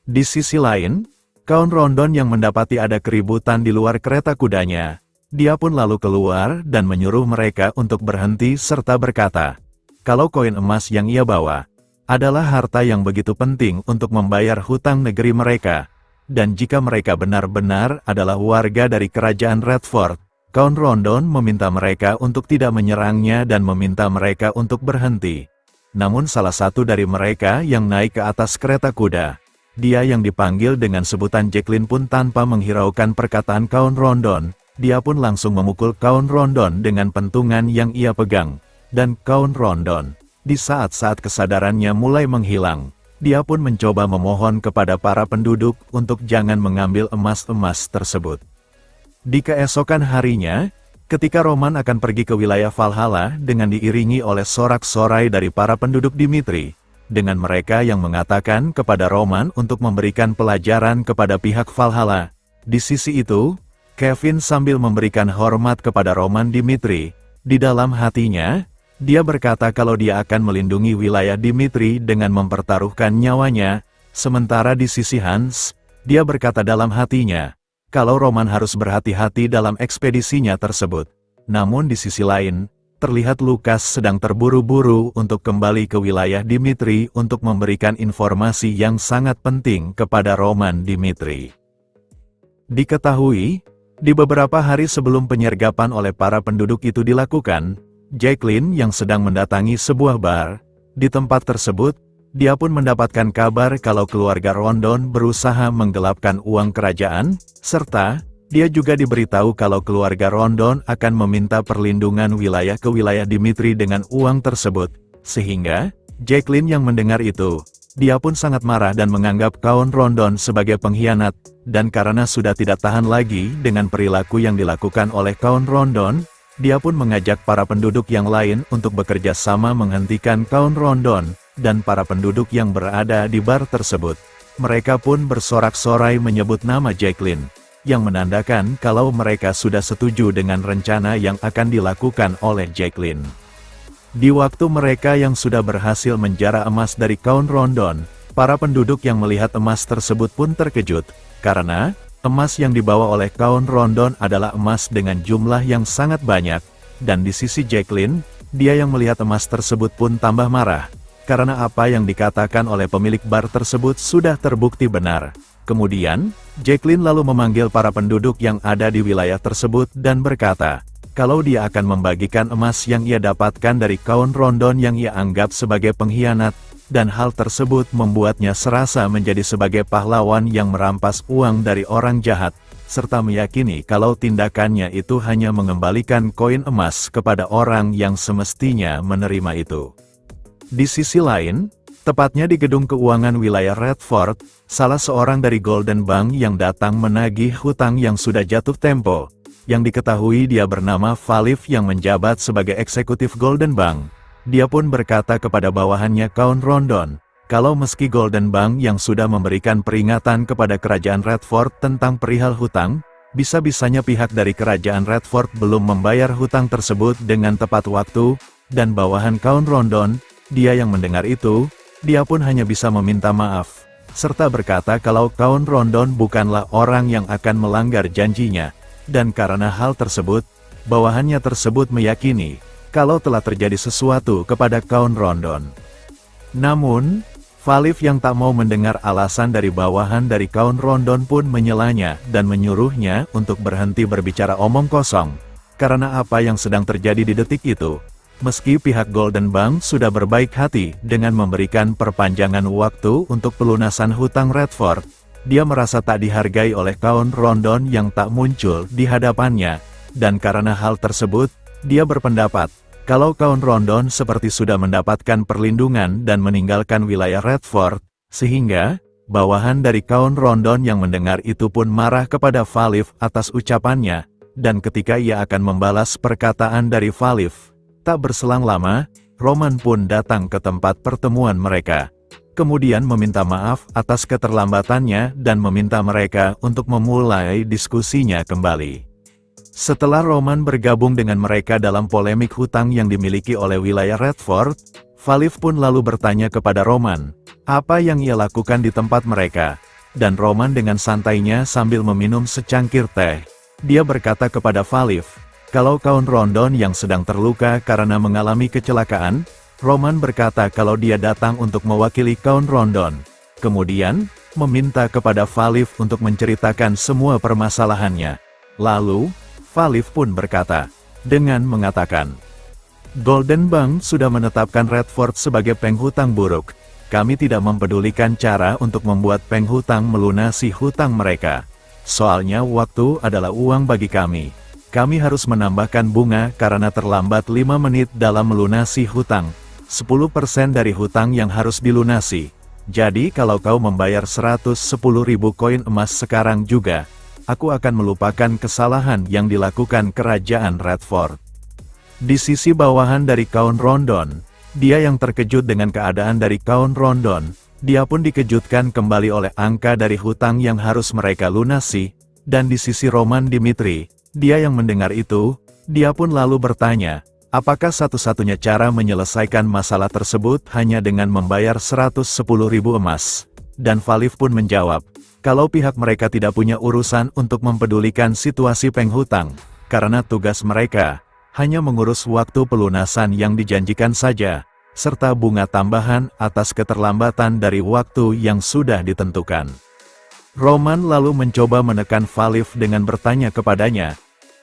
Di sisi lain, Kaun Rondon yang mendapati ada keributan di luar kereta kudanya, dia pun lalu keluar dan menyuruh mereka untuk berhenti serta berkata, kalau koin emas yang ia bawa adalah harta yang begitu penting untuk membayar hutang negeri mereka, dan jika mereka benar-benar adalah warga dari kerajaan Redford, Kaun Rondon meminta mereka untuk tidak menyerangnya dan meminta mereka untuk berhenti. Namun salah satu dari mereka yang naik ke atas kereta kuda, dia yang dipanggil dengan sebutan Jacqueline pun tanpa menghiraukan perkataan Kaun Rondon, dia pun langsung memukul Kaun Rondon dengan pentungan yang ia pegang. Dan Kaun Rondon, di saat-saat kesadarannya mulai menghilang, dia pun mencoba memohon kepada para penduduk untuk jangan mengambil emas-emas tersebut. Di keesokan harinya, ketika Roman akan pergi ke wilayah Valhalla dengan diiringi oleh sorak-sorai dari para penduduk Dimitri, dengan mereka yang mengatakan kepada Roman untuk memberikan pelajaran kepada pihak Valhalla. Di sisi itu, Kevin sambil memberikan hormat kepada Roman Dimitri, di dalam hatinya, dia berkata kalau dia akan melindungi wilayah Dimitri dengan mempertaruhkan nyawanya, sementara di sisi Hans, dia berkata dalam hatinya, kalau Roman harus berhati-hati dalam ekspedisinya tersebut. Namun di sisi lain, terlihat Lukas sedang terburu-buru untuk kembali ke wilayah Dimitri untuk memberikan informasi yang sangat penting kepada Roman Dimitri. Diketahui, di beberapa hari sebelum penyergapan oleh para penduduk itu dilakukan, Jacqueline yang sedang mendatangi sebuah bar, di tempat tersebut, dia pun mendapatkan kabar kalau keluarga Rondon berusaha menggelapkan uang kerajaan, serta dia juga diberitahu kalau keluarga Rondon akan meminta perlindungan wilayah ke wilayah Dimitri dengan uang tersebut, sehingga Jacqueline yang mendengar itu, dia pun sangat marah dan menganggap Kaun Rondon sebagai pengkhianat, dan karena sudah tidak tahan lagi dengan perilaku yang dilakukan oleh Kaun Rondon, dia pun mengajak para penduduk yang lain untuk bekerja sama menghentikan Kaun Rondon, dan para penduduk yang berada di bar tersebut. Mereka pun bersorak-sorai menyebut nama Jacqueline, yang menandakan kalau mereka sudah setuju dengan rencana yang akan dilakukan oleh Jacqueline. Di waktu mereka yang sudah berhasil menjara emas dari Kaun Rondon, para penduduk yang melihat emas tersebut pun terkejut, karena emas yang dibawa oleh Kaun Rondon adalah emas dengan jumlah yang sangat banyak, dan di sisi Jacqueline, dia yang melihat emas tersebut pun tambah marah, karena apa yang dikatakan oleh pemilik bar tersebut sudah terbukti benar. Kemudian, Jacqueline lalu memanggil para penduduk yang ada di wilayah tersebut dan berkata, kalau dia akan membagikan emas yang ia dapatkan dari Kaun Rondon yang ia anggap sebagai pengkhianat, dan hal tersebut membuatnya serasa menjadi sebagai pahlawan yang merampas uang dari orang jahat, serta meyakini kalau tindakannya itu hanya mengembalikan koin emas kepada orang yang semestinya menerima itu. Di sisi lain, tepatnya di gedung keuangan wilayah Redford, salah seorang dari Golden Bank yang datang menagih hutang yang sudah jatuh tempo, yang diketahui dia bernama Valif yang menjabat sebagai eksekutif Golden Bank. Dia pun berkata kepada bawahannya Kaun Rondon, kalau meski Golden Bank yang sudah memberikan peringatan kepada kerajaan Redford tentang perihal hutang, bisa-bisanya pihak dari kerajaan Redford belum membayar hutang tersebut dengan tepat waktu, dan bawahan Kaun Rondon, dia yang mendengar itu, dia pun hanya bisa meminta maaf, serta berkata kalau Kaun Rondon bukanlah orang yang akan melanggar janjinya, dan karena hal tersebut, bawahannya tersebut meyakini, kalau telah terjadi sesuatu kepada Kaun Rondon. Namun, Valif yang tak mau mendengar alasan dari bawahan dari Kaun Rondon pun menyelanya dan menyuruhnya untuk berhenti berbicara omong kosong, karena apa yang sedang terjadi di detik itu. Meski pihak Golden Bank sudah berbaik hati dengan memberikan perpanjangan waktu untuk pelunasan hutang Redford, dia merasa tak dihargai oleh Kaun Rondon yang tak muncul di hadapannya, dan karena hal tersebut, dia berpendapat, kalau Kaun Rondon seperti sudah mendapatkan perlindungan dan meninggalkan wilayah Redford, sehingga, bawahan dari Kaun Rondon yang mendengar itu pun marah kepada Valif atas ucapannya, dan ketika ia akan membalas perkataan dari Valif, tak berselang lama, Roman pun datang ke tempat pertemuan mereka. Kemudian meminta maaf atas keterlambatannya dan meminta mereka untuk memulai diskusinya kembali. Setelah Roman bergabung dengan mereka dalam polemik hutang yang dimiliki oleh wilayah Redford, Valif pun lalu bertanya kepada Roman, apa yang ia lakukan di tempat mereka. Dan Roman dengan santainya sambil meminum secangkir teh, dia berkata kepada Valif, kalau Count Rondon yang sedang terluka karena mengalami kecelakaan, Roman berkata kalau dia datang untuk mewakili Count Rondon. Kemudian, meminta kepada Valif untuk menceritakan semua permasalahannya. Lalu, Valif pun berkata, dengan mengatakan, Golden Bank sudah menetapkan Redford sebagai penghutang buruk. Kami tidak mempedulikan cara untuk membuat penghutang melunasi hutang mereka. Soalnya waktu adalah uang bagi kami. Kami harus menambahkan bunga karena terlambat 5 menit dalam melunasi hutang. 10% dari hutang yang harus dilunasi. Jadi kalau kau membayar 110.000 koin emas sekarang juga, aku akan melupakan kesalahan yang dilakukan kerajaan Redford. Di sisi bawahan dari Count Rondon, dia yang terkejut dengan keadaan dari Count Rondon, dia pun dikejutkan kembali oleh angka dari hutang yang harus mereka lunasi, dan di sisi Roman Dimitri, dia yang mendengar itu, dia pun lalu bertanya, apakah satu-satunya cara menyelesaikan masalah tersebut hanya dengan membayar 110.000 emas? Dan Valif pun menjawab, kalau pihak mereka tidak punya urusan untuk mempedulikan situasi penghutang, karena tugas mereka hanya mengurus waktu pelunasan yang dijanjikan saja, serta bunga tambahan atas keterlambatan dari waktu yang sudah ditentukan. Roman lalu mencoba menekan Valif dengan bertanya kepadanya,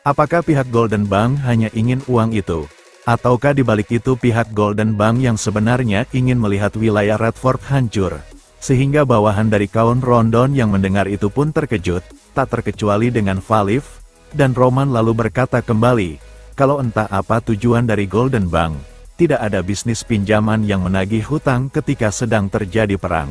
apakah pihak Golden Bank hanya ingin uang itu? Ataukah di balik itu pihak Golden Bank yang sebenarnya ingin melihat wilayah Redford hancur? Sehingga bawahan dari Count Rondon yang mendengar itu pun terkejut, tak terkecuali dengan Valif, dan Roman lalu berkata kembali, kalau entah apa tujuan dari Golden Bank, tidak ada bisnis pinjaman yang menagih hutang ketika sedang terjadi perang.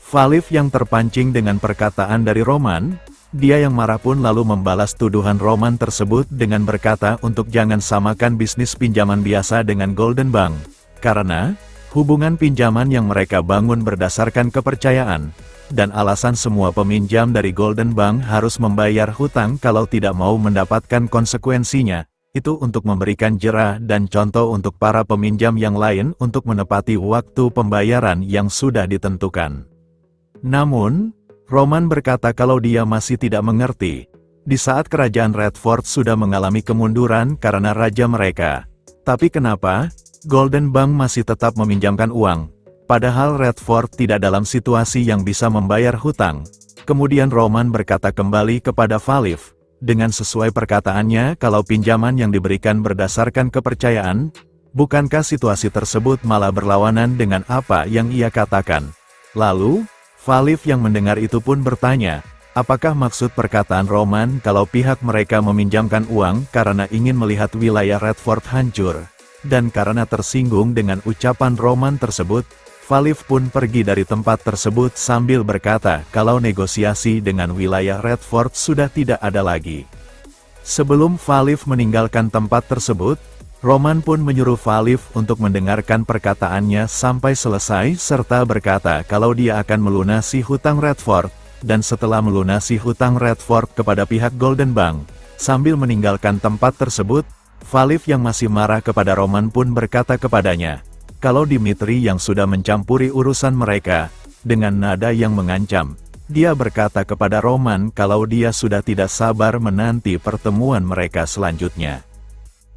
Valif yang terpancing dengan perkataan dari Roman, dia yang marah pun lalu membalas tuduhan Roman tersebut dengan berkata untuk jangan samakan bisnis pinjaman biasa dengan Golden Bank, karena hubungan pinjaman yang mereka bangun berdasarkan kepercayaan, dan alasan semua peminjam dari Golden Bank harus membayar hutang kalau tidak mau mendapatkan konsekuensinya, itu untuk memberikan jera dan contoh untuk para peminjam yang lain untuk menepati waktu pembayaran yang sudah ditentukan. Namun, Roman berkata kalau dia masih tidak mengerti, di saat kerajaan Redford sudah mengalami kemunduran karena raja mereka. Tapi kenapa Golden Bank masih tetap meminjamkan uang, padahal Redford tidak dalam situasi yang bisa membayar hutang? Kemudian Roman berkata kembali kepada Valif, dengan sesuai perkataannya kalau pinjaman yang diberikan berdasarkan kepercayaan, bukankah situasi tersebut malah berlawanan dengan apa yang ia katakan? Lalu, Valif yang mendengar itu pun bertanya, apakah maksud perkataan Roman kalau pihak mereka meminjamkan uang karena ingin melihat wilayah Redford hancur? Dan karena tersinggung dengan ucapan Roman tersebut, Valif pun pergi dari tempat tersebut sambil berkata kalau negosiasi dengan wilayah Redford sudah tidak ada lagi. Sebelum Valif meninggalkan tempat tersebut, Roman pun menyuruh Valif untuk mendengarkan perkataannya sampai selesai serta berkata kalau dia akan melunasi hutang Redford, dan setelah melunasi hutang Redford kepada pihak Golden Bank, sambil meninggalkan tempat tersebut, Valif yang masih marah kepada Roman pun berkata kepadanya, kalau Dimitri yang sudah mencampuri urusan mereka, dengan nada yang mengancam, dia berkata kepada Roman kalau dia sudah tidak sabar menanti pertemuan mereka selanjutnya.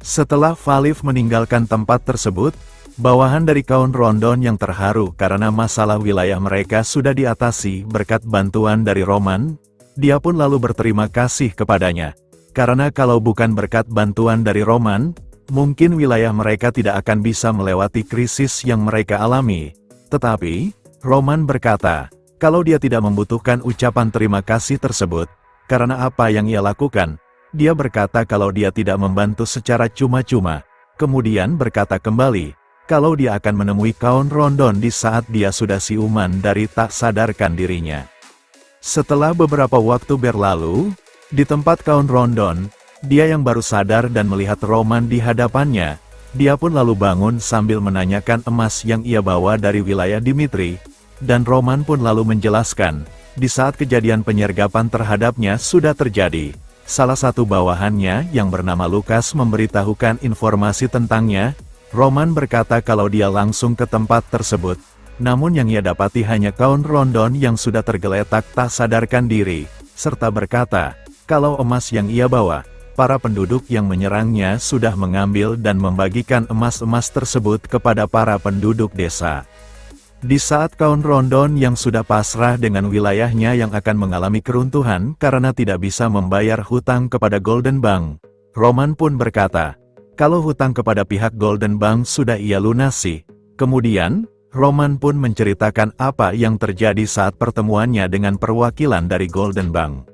Setelah Valif meninggalkan tempat tersebut, bawahan dari Count Rondon yang terharu karena masalah wilayah mereka sudah diatasi berkat bantuan dari Roman, dia pun lalu berterima kasih kepadanya. Karena kalau bukan berkat bantuan dari Roman, mungkin wilayah mereka tidak akan bisa melewati krisis yang mereka alami. Tetapi, Roman berkata, kalau dia tidak membutuhkan ucapan terima kasih tersebut, karena apa yang ia lakukan, dia berkata kalau dia tidak membantu secara cuma-cuma, kemudian berkata kembali, kalau dia akan menemui Count Rondon di saat dia sudah siuman dari tak sadarkan dirinya. Setelah beberapa waktu berlalu, di tempat Count Rondon, dia yang baru sadar dan melihat Roman di hadapannya, dia pun lalu bangun sambil menanyakan emas yang ia bawa dari wilayah Dimitri, dan Roman pun lalu menjelaskan, di saat kejadian penyergapan terhadapnya sudah terjadi, Salah satu bawahannya yang bernama Lukas memberitahukan informasi tentangnya. Roman berkata kalau dia langsung ke tempat tersebut. Namun yang ia dapati hanya kaum Rondon yang sudah tergeletak tak sadarkan diri, serta berkata, kalau emas yang ia bawa, para penduduk yang menyerangnya sudah mengambil dan membagikan emas-emas tersebut kepada para penduduk desa. Di saat kaum Rondon yang sudah pasrah dengan wilayahnya yang akan mengalami keruntuhan karena tidak bisa membayar hutang kepada Golden Bank, Roman pun berkata, kalau hutang kepada pihak Golden Bank sudah ia lunasi. Kemudian, Roman pun menceritakan apa yang terjadi saat pertemuannya dengan perwakilan dari Golden Bank.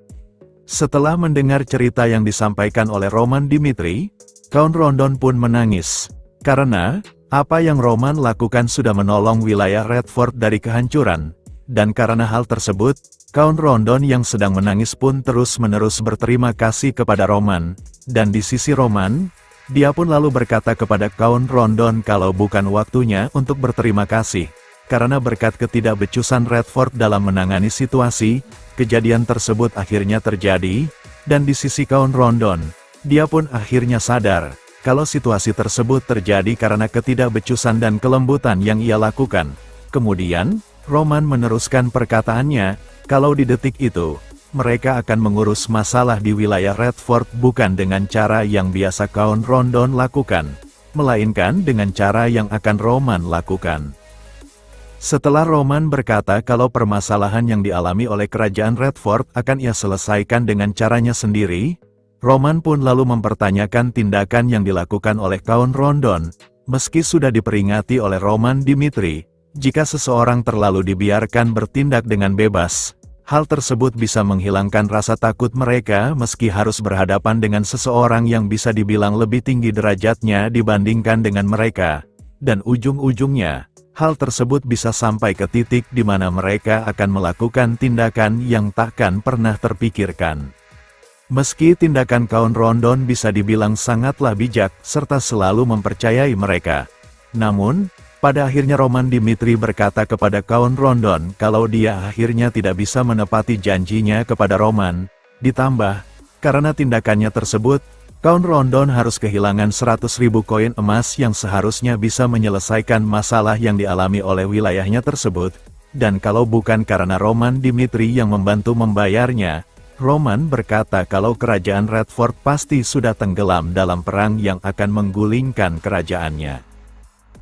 Setelah mendengar cerita yang disampaikan oleh Roman Dimitri, kaum Rondon pun menangis, karena apa yang Roman lakukan sudah menolong wilayah Redford dari kehancuran, dan karena hal tersebut, kaum Rondon yang sedang menangis pun terus-menerus berterima kasih kepada Roman, dan di sisi Roman, dia pun lalu berkata kepada kaum Rondon kalau bukan waktunya untuk berterima kasih, karena berkat ketidakbecusan Redford dalam menangani situasi, kejadian tersebut akhirnya terjadi, dan di sisi kaum Rondon, dia pun akhirnya sadar, kalau situasi tersebut terjadi karena ketidakbecusan dan kelembutan yang ia lakukan. Kemudian, Roman meneruskan perkataannya, kalau di detik itu, mereka akan mengurus masalah di wilayah Redford bukan dengan cara yang biasa kaum Rondon lakukan, melainkan dengan cara yang akan Roman lakukan. Setelah Roman berkata kalau permasalahan yang dialami oleh kerajaan Redford akan ia selesaikan dengan caranya sendiri, Roman pun lalu mempertanyakan tindakan yang dilakukan oleh kaum Rondon, meski sudah diperingati oleh Roman Dimitri, jika seseorang terlalu dibiarkan bertindak dengan bebas, hal tersebut bisa menghilangkan rasa takut mereka meski harus berhadapan dengan seseorang yang bisa dibilang lebih tinggi derajatnya dibandingkan dengan mereka, dan ujung-ujungnya, hal tersebut bisa sampai ke titik di mana mereka akan melakukan tindakan yang takkan pernah terpikirkan. Meski tindakan kaum Rondon bisa dibilang sangatlah bijak serta selalu mempercayai mereka. Namun, pada akhirnya Roman Dimitri berkata kepada kaum Rondon kalau dia akhirnya tidak bisa menepati janjinya kepada Roman. Ditambah, karena tindakannya tersebut, kaum Rondon harus kehilangan 100.000 koin emas yang seharusnya bisa menyelesaikan masalah yang dialami oleh wilayahnya tersebut. Dan kalau bukan karena Roman Dimitri yang membantu membayarnya, Roman berkata kalau kerajaan Redford pasti sudah tenggelam dalam perang yang akan menggulingkan kerajaannya.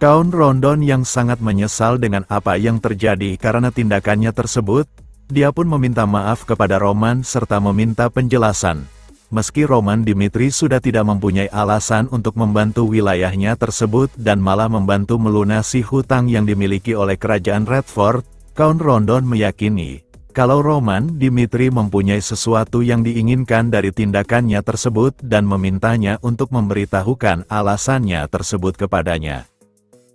Kaum Rondon yang sangat menyesal dengan apa yang terjadi karena tindakannya tersebut, dia pun meminta maaf kepada Roman serta meminta penjelasan. Meski Roman Dimitri sudah tidak mempunyai alasan untuk membantu wilayahnya tersebut dan malah membantu melunasi hutang yang dimiliki oleh kerajaan Redford, kaum Rondon meyakini kalau Roman Dimitri mempunyai sesuatu yang diinginkan dari tindakannya tersebut dan memintanya untuk memberitahukan alasannya tersebut kepadanya.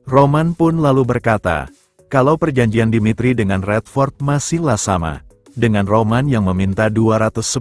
Roman pun lalu berkata, kalau perjanjian Dimitri dengan Redford masihlah sama, dengan Roman yang meminta 210.000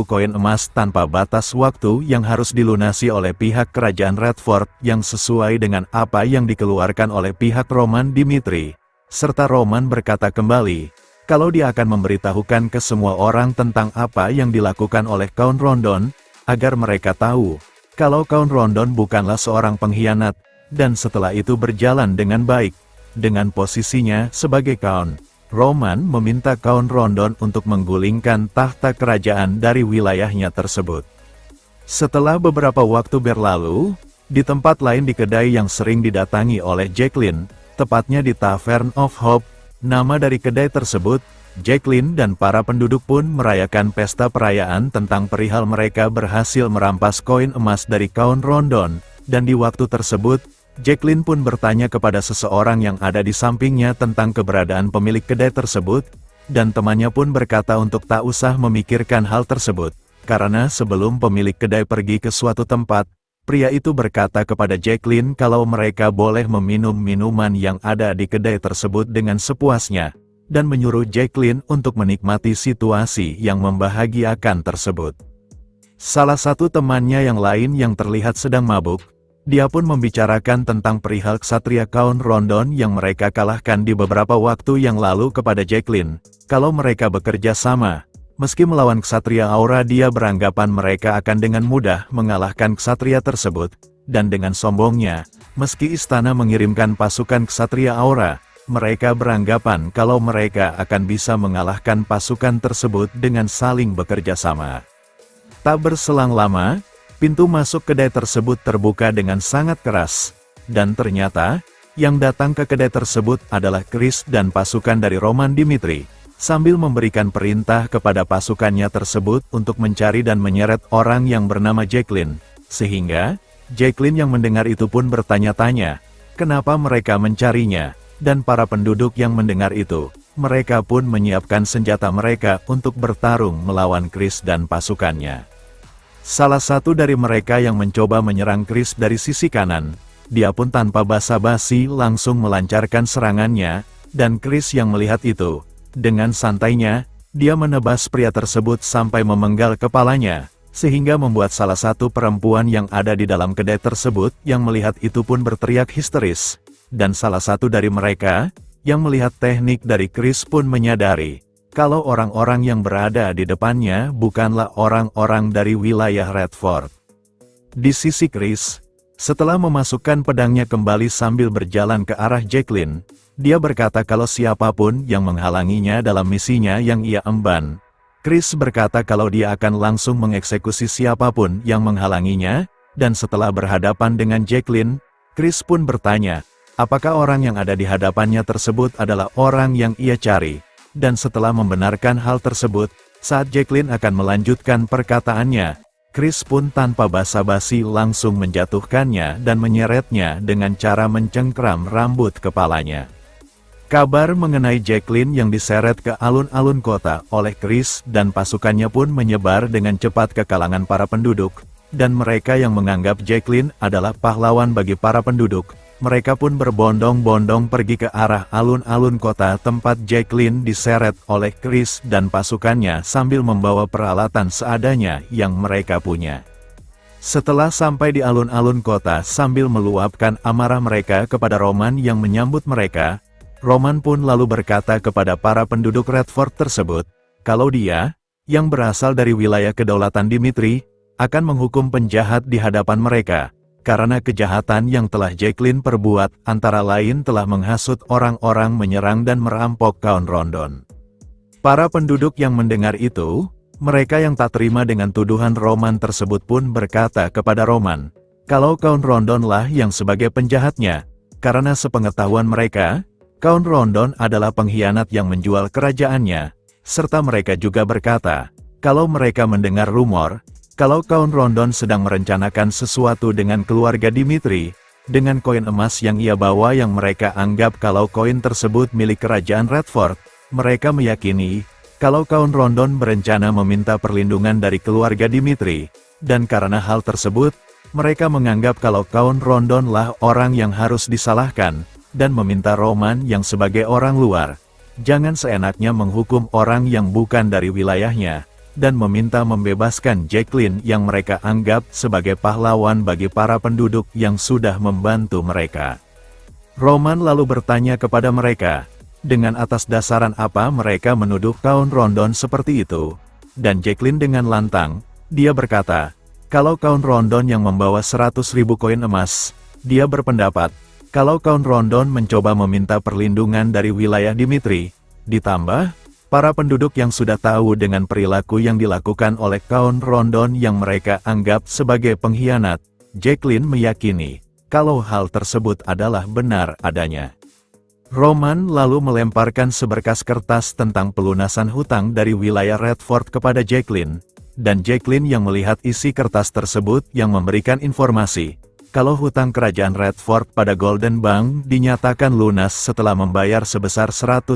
koin emas tanpa batas waktu yang harus dilunasi oleh pihak kerajaan Redford yang sesuai dengan apa yang dikeluarkan oleh pihak Roman Dimitri, serta Roman berkata kembali, kalau dia akan memberitahukan ke semua orang tentang apa yang dilakukan oleh kaum Rondon, agar mereka tahu, kalau kaum Rondon bukanlah seorang pengkhianat, dan setelah itu berjalan dengan baik, dengan posisinya sebagai kaum. Roman meminta kaum Rondon untuk menggulingkan tahta kerajaan dari wilayahnya tersebut. Setelah beberapa waktu berlalu, di tempat lain di kedai yang sering didatangi oleh Jacqueline, tepatnya di Tavern of Hope, nama dari kedai tersebut, Jacqueline dan para penduduk pun merayakan pesta perayaan tentang perihal mereka berhasil merampas koin emas dari kaum Rondon, dan di waktu tersebut, Jacqueline pun bertanya kepada seseorang yang ada di sampingnya tentang keberadaan pemilik kedai tersebut, dan temannya pun berkata untuk tak usah memikirkan hal tersebut, karena sebelum pemilik kedai pergi ke suatu tempat, pria itu berkata kepada Jacqueline kalau mereka boleh meminum minuman yang ada di kedai tersebut dengan sepuasnya, dan menyuruh Jacqueline untuk menikmati situasi yang membahagiakan tersebut. Salah satu temannya yang lain yang terlihat sedang mabuk, dia pun membicarakan tentang perihal ksatria kaum Rondon yang mereka kalahkan di beberapa waktu yang lalu kepada Jacqueline, kalau mereka bekerja sama, Meski melawan ksatria aura, dia beranggapan mereka akan dengan mudah mengalahkan ksatria tersebut, dan dengan sombongnya, meski istana mengirimkan pasukan ksatria aura, mereka beranggapan kalau mereka akan bisa mengalahkan pasukan tersebut dengan saling bekerja sama. Tak berselang lama, pintu masuk kedai tersebut terbuka dengan sangat keras, dan ternyata, yang datang ke kedai tersebut adalah Chris dan pasukan dari Roman Dimitri, sambil memberikan perintah kepada pasukannya tersebut untuk mencari dan menyeret orang yang bernama Jacqueline, sehingga Jacqueline yang mendengar itu pun bertanya-tanya, kenapa mereka mencarinya, dan para penduduk yang mendengar itu, mereka pun menyiapkan senjata mereka untuk bertarung melawan Chris dan pasukannya. Salah satu dari mereka yang mencoba menyerang Chris dari sisi kanan, dia pun tanpa basa-basi langsung melancarkan serangannya, dan Chris yang melihat itu, dengan santainya, dia menebas pria tersebut sampai memenggal kepalanya, sehingga membuat salah satu perempuan yang ada di dalam kedai tersebut yang melihat itu pun berteriak histeris, dan salah satu dari mereka, yang melihat teknik dari Chris pun menyadari, kalau orang-orang yang berada di depannya bukanlah orang-orang dari wilayah Redford. Di sisi Chris, setelah memasukkan pedangnya kembali sambil berjalan ke arah Jacqueline, dia berkata kalau siapapun yang menghalanginya dalam misinya yang ia emban. Chris berkata kalau dia akan langsung mengeksekusi siapapun yang menghalanginya, dan setelah berhadapan dengan Jacqueline, Chris pun bertanya, apakah orang yang ada di hadapannya tersebut adalah orang yang ia cari, dan setelah membenarkan hal tersebut, saat Jacqueline akan melanjutkan perkataannya, Chris pun tanpa basa-basi langsung menjatuhkannya dan menyeretnya dengan cara mencengkram rambut kepalanya. Kabar mengenai Jacqueline yang diseret ke alun-alun kota oleh Chris dan pasukannya pun menyebar dengan cepat ke kalangan para penduduk, dan mereka yang menganggap Jacqueline adalah pahlawan bagi para penduduk, mereka pun berbondong-bondong pergi ke arah alun-alun kota tempat Jacqueline diseret oleh Chris dan pasukannya sambil membawa peralatan seadanya yang mereka punya. Setelah sampai di alun-alun kota sambil meluapkan amarah mereka kepada Roman yang menyambut mereka, Roman pun lalu berkata kepada para penduduk Redford tersebut, kalau dia, yang berasal dari wilayah kedaulatan Dimitri, akan menghukum penjahat di hadapan mereka, karena kejahatan yang telah Jacqueline perbuat antara lain telah menghasut orang-orang menyerang dan merampok Count Rondon. Para penduduk yang mendengar itu, mereka yang tak terima dengan tuduhan Roman tersebut pun berkata kepada Roman, kalau Count Rondon lah yang sebagai penjahatnya, karena sepengetahuan mereka, Count Rondon adalah pengkhianat yang menjual kerajaannya, serta mereka juga berkata, kalau mereka mendengar rumor, kalau Count Rondon sedang merencanakan sesuatu dengan keluarga Dimitri, dengan koin emas yang ia bawa yang mereka anggap kalau koin tersebut milik kerajaan Redford, mereka meyakini, kalau Count Rondon berencana meminta perlindungan dari keluarga Dimitri, dan karena hal tersebut, mereka menganggap kalau Count Rondon lah orang yang harus disalahkan, dan meminta Roman yang sebagai orang luar, jangan seenaknya menghukum orang yang bukan dari wilayahnya, dan meminta membebaskan Jacqueline yang mereka anggap sebagai pahlawan bagi para penduduk yang sudah membantu mereka. Roman lalu bertanya kepada mereka, dengan atas dasaran apa mereka menuduh Count Rondon seperti itu, dan Jacqueline dengan lantang, dia berkata, kalau Count Rondon yang membawa 100.000 koin emas, dia berpendapat, kalau Count Rondon mencoba meminta perlindungan dari wilayah Dimitri, ditambah, para penduduk yang sudah tahu dengan perilaku yang dilakukan oleh Count Rondon yang mereka anggap sebagai pengkhianat, Jacqueline meyakini, kalau hal tersebut adalah benar adanya. Roman lalu melemparkan seberkas kertas tentang pelunasan hutang dari wilayah Redford kepada Jacqueline, dan Jacqueline yang melihat isi kertas tersebut yang memberikan informasi, kalau hutang kerajaan Redford pada Golden Bank dinyatakan lunas setelah membayar sebesar 110.000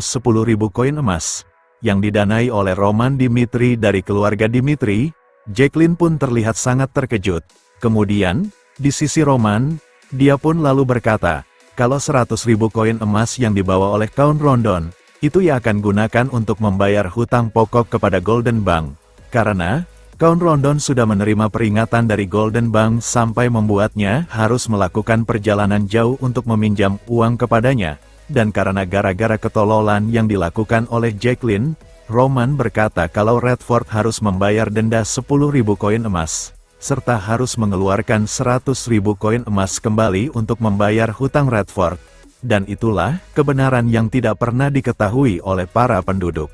koin emas, yang didanai oleh Roman Dimitri dari keluarga Dimitri, Jacqueline pun terlihat sangat terkejut. Kemudian, di sisi Roman, dia pun lalu berkata, kalau 100.000 koin emas yang dibawa oleh Count Rondon, itu ia akan gunakan untuk membayar hutang pokok kepada Golden Bank, karena Count Rondon sudah menerima peringatan dari Golden Bank sampai membuatnya harus melakukan perjalanan jauh untuk meminjam uang kepadanya, dan karena gara-gara ketololan yang dilakukan oleh Jacqueline, Roman berkata kalau Redford harus membayar denda 10.000 koin emas, serta harus mengeluarkan 100.000 koin emas kembali untuk membayar hutang Redford. Dan itulah kebenaran yang tidak pernah diketahui oleh para penduduk.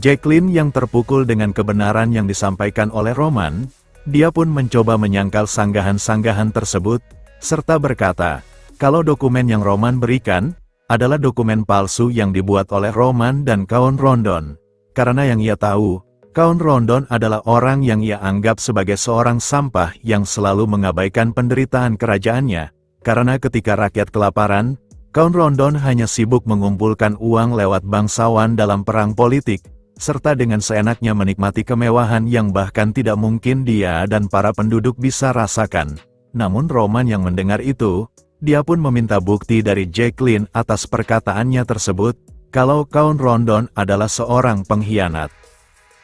Jacqueline yang terpukul dengan kebenaran yang disampaikan oleh Roman, dia pun mencoba menyangkal sanggahan-sanggahan tersebut, serta berkata, kalau dokumen yang Roman berikan, adalah dokumen palsu yang dibuat oleh Roman dan kaum Rondon. Karena yang ia tahu, kaum Rondon adalah orang yang ia anggap sebagai seorang sampah yang selalu mengabaikan penderitaan kerajaannya. Karena ketika rakyat kelaparan, kaum Rondon hanya sibuk mengumpulkan uang lewat bangsawan dalam perang politik, serta dengan seenaknya menikmati kemewahan yang bahkan tidak mungkin dia dan para penduduk bisa rasakan. Namun Roman yang mendengar itu, dia pun meminta bukti dari Jacqueline atas perkataannya tersebut, kalau kaum Rondon adalah seorang pengkhianat.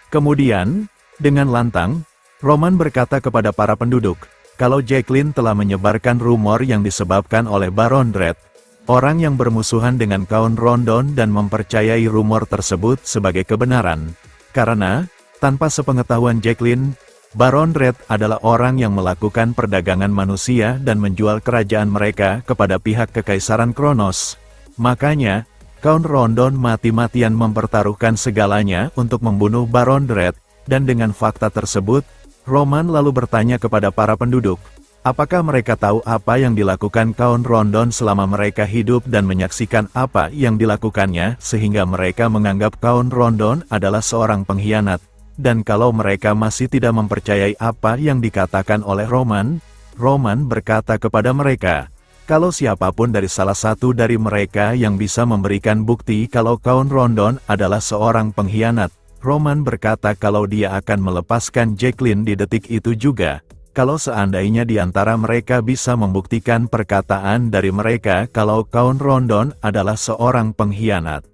Kemudian, dengan lantang, Roman berkata kepada para penduduk, kalau Jacqueline telah menyebarkan rumor yang disebabkan oleh Baron Dread, orang yang bermusuhan dengan kaum Rondon dan mempercayai rumor tersebut sebagai kebenaran. Karena, tanpa sepengetahuan Jacqueline, Baron Dread adalah orang yang melakukan perdagangan manusia dan menjual kerajaan mereka kepada pihak Kekaisaran Kronos. Makanya, kaum Rondon mati-matian mempertaruhkan segalanya untuk membunuh Baron Dread, dan dengan fakta tersebut, Roman lalu bertanya kepada para penduduk, apakah mereka tahu apa yang dilakukan kaum Rondon selama mereka hidup dan menyaksikan apa yang dilakukannya sehingga mereka menganggap kaum Rondon adalah seorang pengkhianat. Dan kalau mereka masih tidak mempercayai apa yang dikatakan oleh Roman, Roman berkata kepada mereka, kalau siapapun dari salah satu dari mereka yang bisa memberikan bukti kalau kaum Rondon adalah seorang pengkhianat, Roman berkata kalau dia akan melepaskan Jacqueline di detik itu juga, kalau seandainya di antara mereka bisa membuktikan perkataan dari mereka kalau kaum Rondon adalah seorang pengkhianat.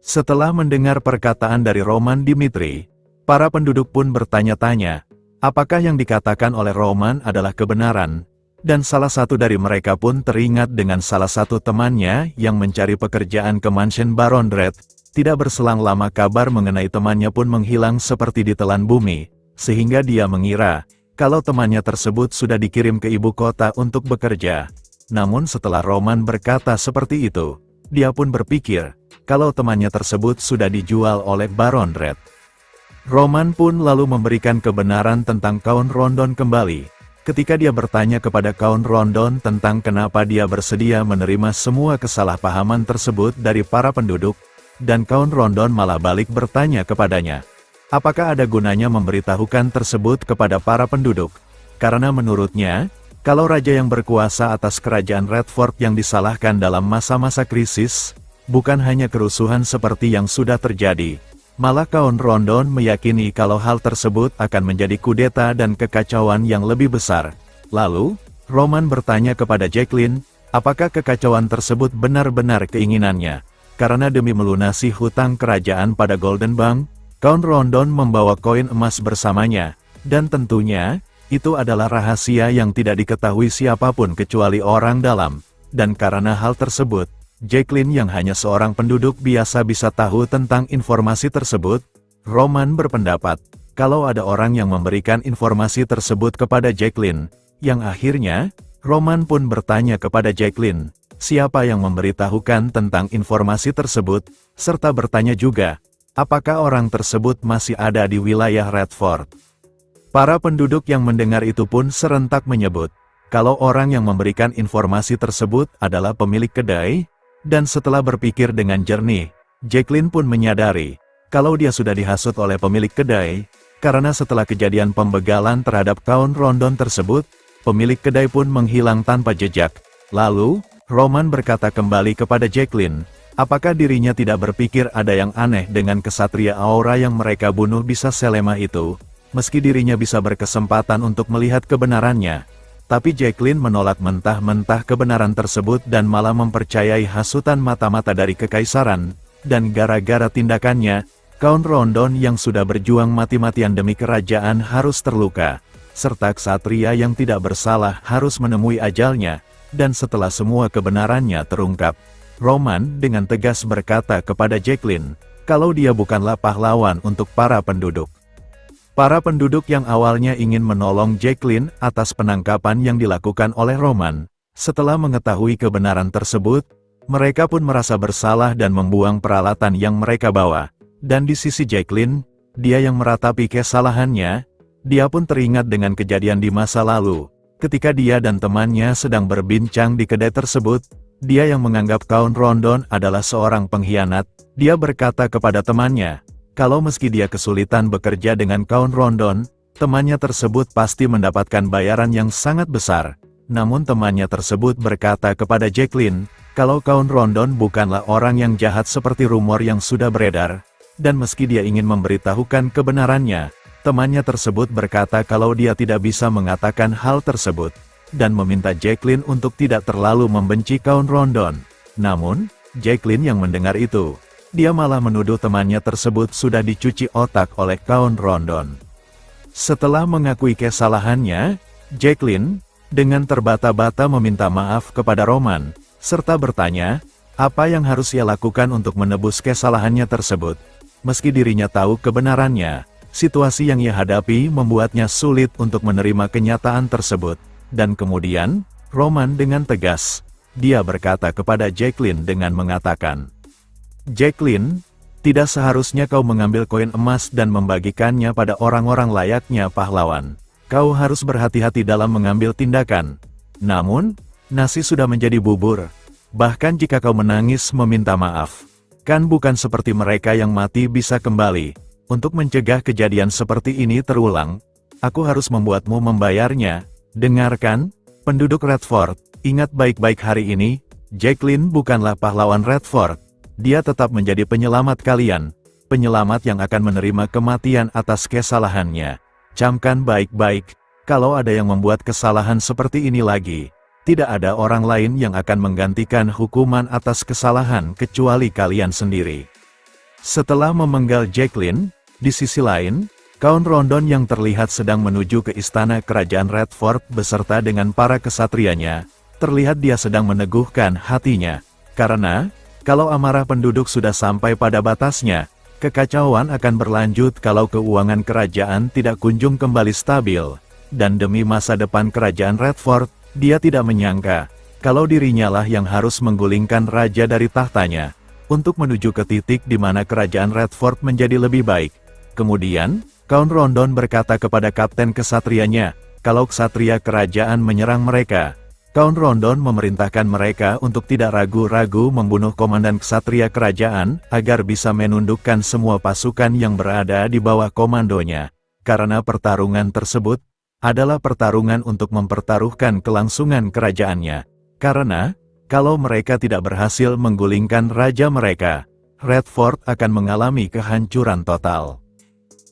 Setelah mendengar perkataan dari Roman Dimitri, para penduduk pun bertanya-tanya, apakah yang dikatakan oleh Roman adalah kebenaran, dan salah satu dari mereka pun teringat dengan salah satu temannya yang mencari pekerjaan ke mansion Baron Dread. Tidak berselang lama kabar mengenai temannya pun menghilang seperti ditelan bumi, sehingga dia mengira, kalau temannya tersebut sudah dikirim ke ibu kota untuk bekerja. Namun setelah Roman berkata seperti itu, dia pun berpikir, kalau temannya tersebut sudah dijual oleh Baron Dread. Roman pun lalu memberikan kebenaran tentang kaum Rondon kembali, ketika dia bertanya kepada kaum Rondon tentang kenapa dia bersedia menerima semua kesalahpahaman tersebut dari para penduduk, dan kaum Rondon malah balik bertanya kepadanya, apakah ada gunanya memberitahukan tersebut kepada para penduduk? Karena menurutnya, kalau raja yang berkuasa atas kerajaan Redford yang disalahkan dalam masa-masa krisis, bukan hanya kerusuhan seperti yang sudah terjadi, malah kaum Rondon meyakini kalau hal tersebut akan menjadi kudeta dan kekacauan yang lebih besar. Lalu, Roman bertanya kepada Jacqueline, apakah kekacauan tersebut benar-benar keinginannya? Karena demi melunasi hutang kerajaan pada Golden Bank, kaum Rondon membawa koin emas bersamanya, dan tentunya, itu adalah rahasia yang tidak diketahui siapapun kecuali orang dalam, dan karena hal tersebut, Jacqueline yang hanya seorang penduduk biasa bisa tahu tentang informasi tersebut. Roman berpendapat, kalau ada orang yang memberikan informasi tersebut kepada Jacqueline, yang akhirnya, Roman pun bertanya kepada Jacqueline, siapa yang memberitahukan tentang informasi tersebut, serta bertanya juga, apakah orang tersebut masih ada di wilayah Redford. Para penduduk yang mendengar itu pun serentak menyebut, kalau orang yang memberikan informasi tersebut adalah pemilik kedai. Dan setelah berpikir dengan jernih, Jacqueline pun menyadari, kalau dia sudah dihasut oleh pemilik kedai, karena setelah kejadian pembegalan terhadap kaum Rondon tersebut, pemilik kedai pun menghilang tanpa jejak. Lalu, Roman berkata kembali kepada Jacqueline, apakah dirinya tidak berpikir ada yang aneh dengan kesatria Aura yang mereka bunuh bisa selemah itu, meski dirinya bisa berkesempatan untuk melihat kebenarannya. Tapi Jacqueline menolak mentah-mentah kebenaran tersebut dan malah mempercayai hasutan mata-mata dari kekaisaran, dan gara-gara tindakannya, kaum Rondon yang sudah berjuang mati-matian demi kerajaan harus terluka, serta ksatria yang tidak bersalah harus menemui ajalnya, dan setelah semua kebenarannya terungkap, Roman dengan tegas berkata kepada Jacqueline, kalau dia bukanlah pahlawan untuk para penduduk. Para penduduk yang awalnya ingin menolong Jacqueline atas penangkapan yang dilakukan oleh Roman, setelah mengetahui kebenaran tersebut, mereka pun merasa bersalah dan membuang peralatan yang mereka bawa. Dan di sisi Jacqueline, dia yang meratapi kesalahannya, dia pun teringat dengan kejadian di masa lalu. Ketika dia dan temannya sedang berbincang di kedai tersebut, dia yang menganggap Count Rondon adalah seorang pengkhianat. Dia berkata kepada temannya, kalau meski dia kesulitan bekerja dengan Count Rondon, temannya tersebut pasti mendapatkan bayaran yang sangat besar. Namun temannya tersebut berkata kepada Jacqueline, kalau Count Rondon bukanlah orang yang jahat seperti rumor yang sudah beredar. Dan meski dia ingin memberitahukan kebenarannya, temannya tersebut berkata kalau dia tidak bisa mengatakan hal tersebut, dan meminta Jacqueline untuk tidak terlalu membenci Count Rondon. Namun, Jacqueline yang mendengar itu, dia malah menuduh temannya tersebut sudah dicuci otak oleh Count Rondon. Setelah mengakui kesalahannya, Jacqueline, dengan terbata-bata meminta maaf kepada Roman, serta bertanya, apa yang harus ia lakukan untuk menebus kesalahannya tersebut. Meski dirinya tahu kebenarannya, situasi yang ia hadapi membuatnya sulit untuk menerima kenyataan tersebut. Dan kemudian, Roman dengan tegas, dia berkata kepada Jacqueline dengan mengatakan, Jacqueline, tidak seharusnya kau mengambil koin emas dan membagikannya pada orang-orang layaknya pahlawan. Kau harus berhati-hati dalam mengambil tindakan. Namun, nasi sudah menjadi bubur. Bahkan jika kau menangis meminta maaf, kan bukan seperti mereka yang mati bisa kembali. Untuk mencegah kejadian seperti ini terulang, aku harus membuatmu membayarnya. Dengarkan, penduduk Redford, ingat baik-baik hari ini, Jacqueline bukanlah pahlawan Redford. Dia tetap menjadi penyelamat kalian, penyelamat yang akan menerima kematian atas kesalahannya. Camkan baik-baik, kalau ada yang membuat kesalahan seperti ini lagi, tidak ada orang lain yang akan menggantikan hukuman atas kesalahan kecuali kalian sendiri. Setelah memenggal Jacqueline, di sisi lain, Count Rondon yang terlihat sedang menuju ke istana kerajaan Redford beserta dengan para kesatrianya, terlihat dia sedang meneguhkan hatinya. Karena, kalau amarah penduduk sudah sampai pada batasnya, kekacauan akan berlanjut kalau keuangan kerajaan tidak kunjung kembali stabil. Dan demi masa depan kerajaan Redford, dia tidak menyangka, kalau dirinya lah yang harus menggulingkan raja dari tahtanya, untuk menuju ke titik di mana kerajaan Redford menjadi lebih baik. Kemudian, Count Rondon berkata kepada kapten kesatrianya, kalau ksatria kerajaan menyerang mereka, Count Rondon memerintahkan mereka untuk tidak ragu-ragu membunuh komandan ksatria kerajaan, agar bisa menundukkan semua pasukan yang berada di bawah komandonya. Karena pertarungan tersebut adalah pertarungan untuk mempertaruhkan kelangsungan kerajaannya. Karena, kalau mereka tidak berhasil menggulingkan raja mereka, Redford akan mengalami kehancuran total.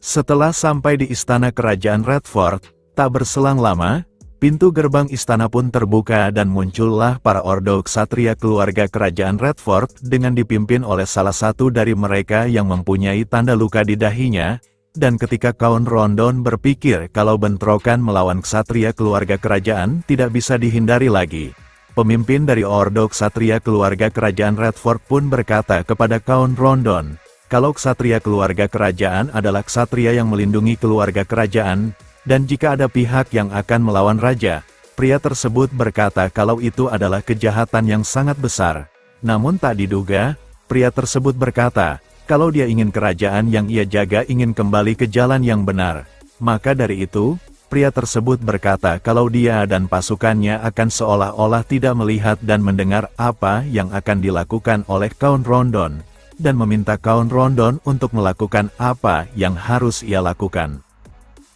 Setelah sampai di istana kerajaan Redford, tak berselang lama, pintu gerbang istana pun terbuka dan muncullah para ordo ksatria keluarga kerajaan Redford dengan dipimpin oleh salah satu dari mereka yang mempunyai tanda luka di dahinya. Dan ketika Count Rondon berpikir kalau bentrokan melawan ksatria keluarga kerajaan tidak bisa dihindari lagi, pemimpin dari ordo ksatria keluarga kerajaan Redford pun berkata kepada Count Rondon, kalau ksatria keluarga kerajaan adalah ksatria yang melindungi keluarga kerajaan, dan jika ada pihak yang akan melawan raja, pria tersebut berkata kalau itu adalah kejahatan yang sangat besar. Namun tak diduga, pria tersebut berkata, kalau dia ingin kerajaan yang ia jaga ingin kembali ke jalan yang benar, maka dari itu, pria tersebut berkata kalau dia dan pasukannya akan seolah-olah tidak melihat dan mendengar apa yang akan dilakukan oleh Count Rondon, dan meminta Count Rondon untuk melakukan apa yang harus ia lakukan.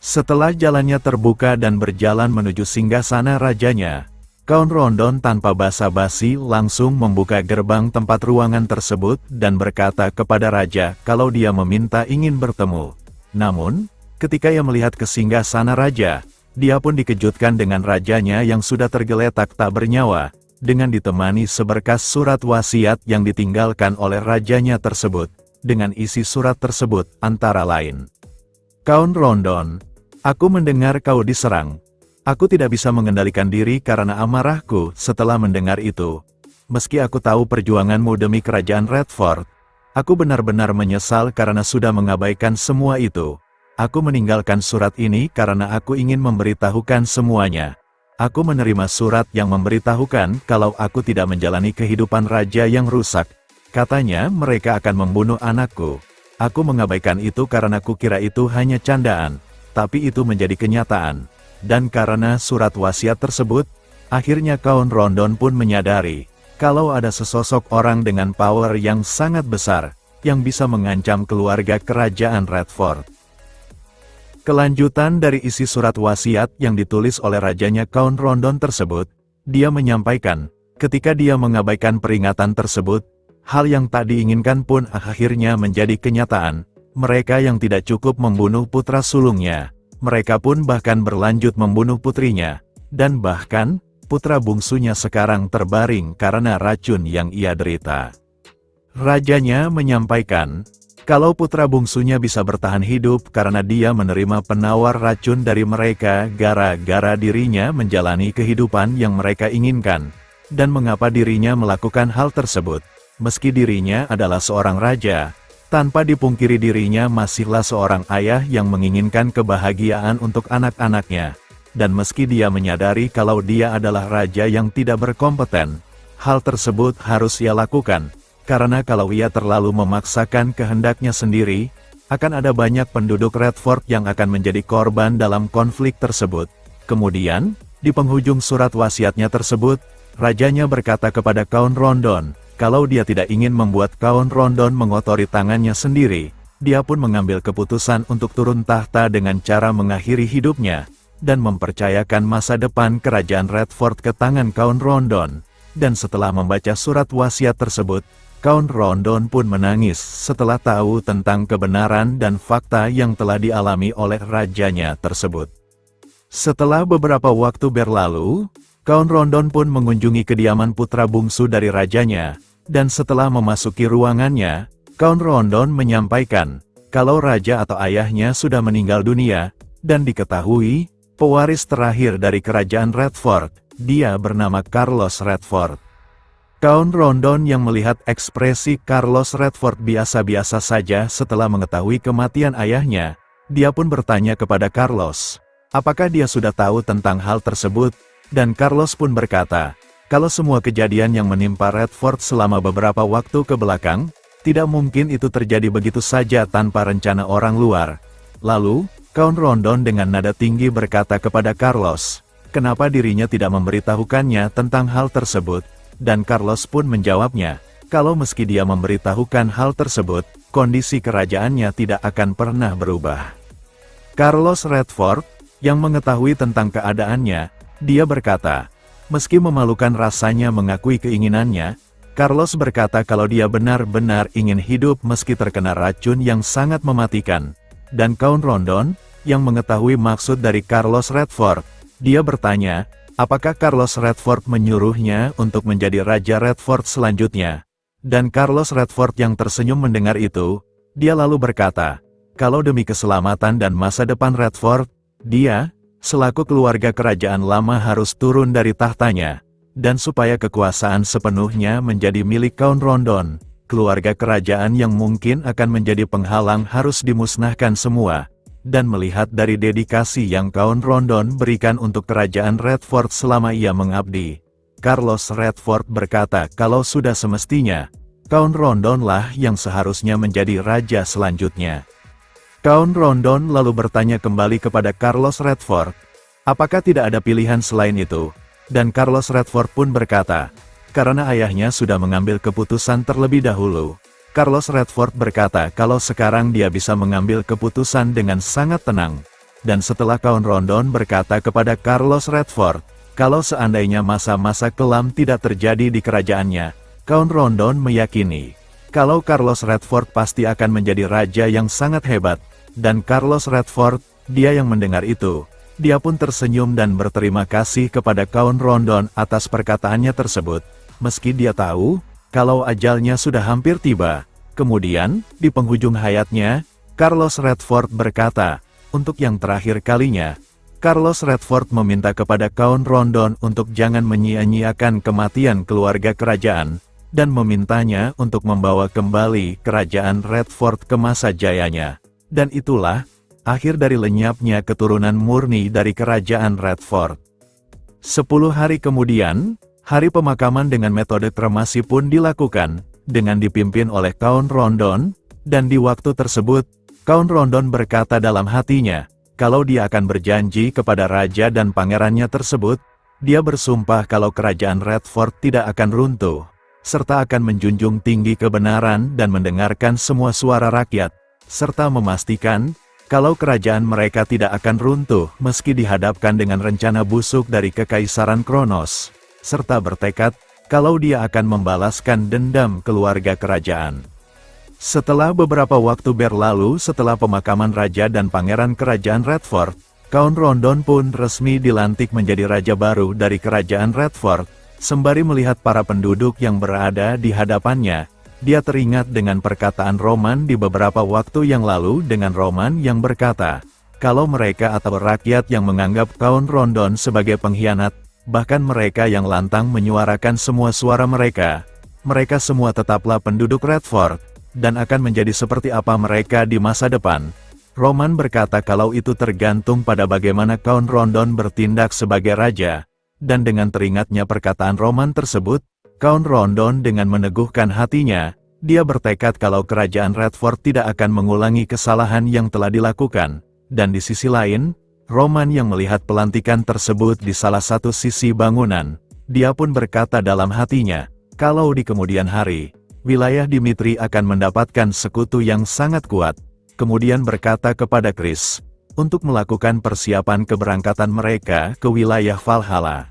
Setelah jalannya terbuka dan berjalan menuju singgasana rajanya, Count Rondon tanpa basa-basi langsung membuka gerbang tempat ruangan tersebut dan berkata kepada raja kalau dia meminta ingin bertemu. Namun, ketika ia melihat ke singgasana raja, dia pun dikejutkan dengan rajanya yang sudah tergeletak tak bernyawa, dengan ditemani seberkas surat wasiat yang ditinggalkan oleh rajanya tersebut. Dengan isi surat tersebut antara lain, Count Rondon, aku mendengar kau diserang. Aku tidak bisa mengendalikan diri karena amarahku setelah mendengar itu. Meski aku tahu perjuanganmu demi kerajaan Redford, Aku benar-benar menyesal karena sudah mengabaikan semua itu. Aku meninggalkan surat ini karena aku ingin memberitahukan semuanya. Aku menerima surat yang memberitahukan kalau aku tidak menjalani kehidupan raja yang rusak. Katanya mereka akan membunuh anakku. Aku mengabaikan itu karena kukira itu hanya candaan. Tapi itu menjadi kenyataan. Dan karena surat wasiat tersebut, akhirnya Count Rondon pun menyadari kalau ada sesosok orang dengan power yang sangat besar yang bisa mengancam keluarga kerajaan Redford. Kelanjutan dari isi surat wasiat yang ditulis oleh rajanya Count Rondon tersebut, dia menyampaikan, ketika dia mengabaikan peringatan tersebut, hal yang tak diinginkan pun akhirnya menjadi kenyataan. Mereka yang tidak cukup membunuh putra sulungnya, mereka pun bahkan berlanjut membunuh putrinya, dan bahkan, putra bungsunya sekarang terbaring karena racun yang ia derita. Rajanya menyampaikan, kalau putra bungsunya bisa bertahan hidup karena dia menerima penawar racun dari mereka gara-gara dirinya menjalani kehidupan yang mereka inginkan. Dan mengapa dirinya melakukan hal tersebut? Meski dirinya adalah seorang raja, tanpa dipungkiri dirinya masihlah seorang ayah yang menginginkan kebahagiaan untuk anak-anaknya. Dan meski dia menyadari kalau dia adalah raja yang tidak berkompeten, hal tersebut harus ia lakukan. Karena kalau ia terlalu memaksakan kehendaknya sendiri, akan ada banyak penduduk Redford yang akan menjadi korban dalam konflik tersebut. Kemudian, di penghujung surat wasiatnya tersebut, rajanya berkata kepada Count Rondon, kalau dia tidak ingin membuat Count Rondon mengotori tangannya sendiri, dia pun mengambil keputusan untuk turun tahta dengan cara mengakhiri hidupnya, dan mempercayakan masa depan kerajaan Redford ke tangan Count Rondon. Dan setelah membaca surat wasiat tersebut, Count Rondon pun menangis setelah tahu tentang kebenaran dan fakta yang telah dialami oleh rajanya tersebut. Setelah beberapa waktu berlalu, Count Rondon pun mengunjungi kediaman putra bungsu dari rajanya, dan setelah memasuki ruangannya, Count Rondon menyampaikan, kalau raja atau ayahnya sudah meninggal dunia, dan diketahui, pewaris terakhir dari kerajaan Redford, dia bernama Carlos Redford. Count Rondon yang melihat ekspresi Carlos Redford biasa-biasa saja setelah mengetahui kematian ayahnya, dia pun bertanya kepada Carlos, apakah dia sudah tahu tentang hal tersebut, dan Carlos pun berkata, kalau semua kejadian yang menimpa Redford selama beberapa waktu ke belakang, tidak mungkin itu terjadi begitu saja tanpa rencana orang luar. Lalu, Count Rondon dengan nada tinggi berkata kepada Carlos, kenapa dirinya tidak memberitahukannya tentang hal tersebut? Dan Carlos pun menjawabnya, kalau meski dia memberitahukan hal tersebut, kondisi kerajaannya tidak akan pernah berubah. Carlos Redford, yang mengetahui tentang keadaannya, dia berkata, meski memalukan rasanya mengakui keinginannya, Carlos berkata kalau dia benar-benar ingin hidup meski terkena racun yang sangat mematikan. Dan Count Rondon, yang mengetahui maksud dari Carlos Redford, dia bertanya, apakah Carlos Redford menyuruhnya untuk menjadi Raja Redford selanjutnya? Dan Carlos Redford yang tersenyum mendengar itu, dia lalu berkata, kalau demi keselamatan dan masa depan Redford, dia, selaku keluarga kerajaan lama harus turun dari tahtanya, dan supaya kekuasaan sepenuhnya menjadi milik Count Rondon, keluarga kerajaan yang mungkin akan menjadi penghalang harus dimusnahkan semua. Dan melihat dari dedikasi yang Count Rondon berikan untuk kerajaan Redford selama ia mengabdi, Carlos Redford berkata kalau sudah semestinya, Count Rondon lah yang seharusnya menjadi raja selanjutnya. Count Rondon lalu bertanya kembali kepada Carlos Redford, apakah tidak ada pilihan selain itu? Dan Carlos Redford pun berkata, karena ayahnya sudah mengambil keputusan terlebih dahulu. Carlos Redford berkata kalau sekarang dia bisa mengambil keputusan dengan sangat tenang. Dan setelah Count Rondon berkata kepada Carlos Redford, kalau seandainya masa-masa kelam tidak terjadi di kerajaannya, Count Rondon meyakini, kalau Carlos Redford pasti akan menjadi raja yang sangat hebat. Dan Carlos Redford, dia yang mendengar itu, dia pun tersenyum dan berterima kasih kepada Count Rondon atas perkataannya tersebut, meski dia tahu, kalau ajalnya sudah hampir tiba. Kemudian, di penghujung hayatnya, Carlos Redford berkata, untuk yang terakhir kalinya, Carlos Redford meminta kepada Count Rondon untuk jangan menyia-nyiakan kematian keluarga kerajaan, dan memintanya untuk membawa kembali kerajaan Redford ke masa jayanya. Dan itulah akhir dari lenyapnya keturunan murni dari kerajaan Redford. 10 hari kemudian, hari pemakaman dengan metode kremasi pun dilakukan, dengan dipimpin oleh Count Rondon, dan di waktu tersebut, Count Rondon berkata dalam hatinya, kalau dia akan berjanji kepada raja dan pangerannya tersebut, dia bersumpah kalau kerajaan Redford tidak akan runtuh, serta akan menjunjung tinggi kebenaran dan mendengarkan semua suara rakyat, serta memastikan, kalau kerajaan mereka tidak akan runtuh meski dihadapkan dengan rencana busuk dari Kekaisaran Kronos, serta bertekad, kalau dia akan membalaskan dendam keluarga kerajaan. Setelah beberapa waktu berlalu setelah pemakaman raja dan pangeran kerajaan Redford, Count Rondon pun resmi dilantik menjadi raja baru dari kerajaan Redford. Sembari melihat para penduduk yang berada di hadapannya, dia teringat dengan perkataan Roman di beberapa waktu yang lalu dengan Roman yang berkata, kalau mereka atau rakyat yang menganggap Count Rondon sebagai pengkhianat, bahkan mereka yang lantang menyuarakan semua suara mereka semua tetaplah penduduk Redford, dan akan menjadi seperti apa mereka di masa depan. Roman berkata kalau itu tergantung pada bagaimana Count Rondon bertindak sebagai raja, dan dengan teringatnya perkataan Roman tersebut, Count Rondon dengan meneguhkan hatinya, dia bertekad kalau kerajaan Redford tidak akan mengulangi kesalahan yang telah dilakukan, dan di sisi lain, Roman yang melihat pelantikan tersebut di salah satu sisi bangunan, dia pun berkata dalam hatinya, kalau di kemudian hari, wilayah Dimitri akan mendapatkan sekutu yang sangat kuat, kemudian berkata kepada Chris, untuk melakukan persiapan keberangkatan mereka ke wilayah Valhalla.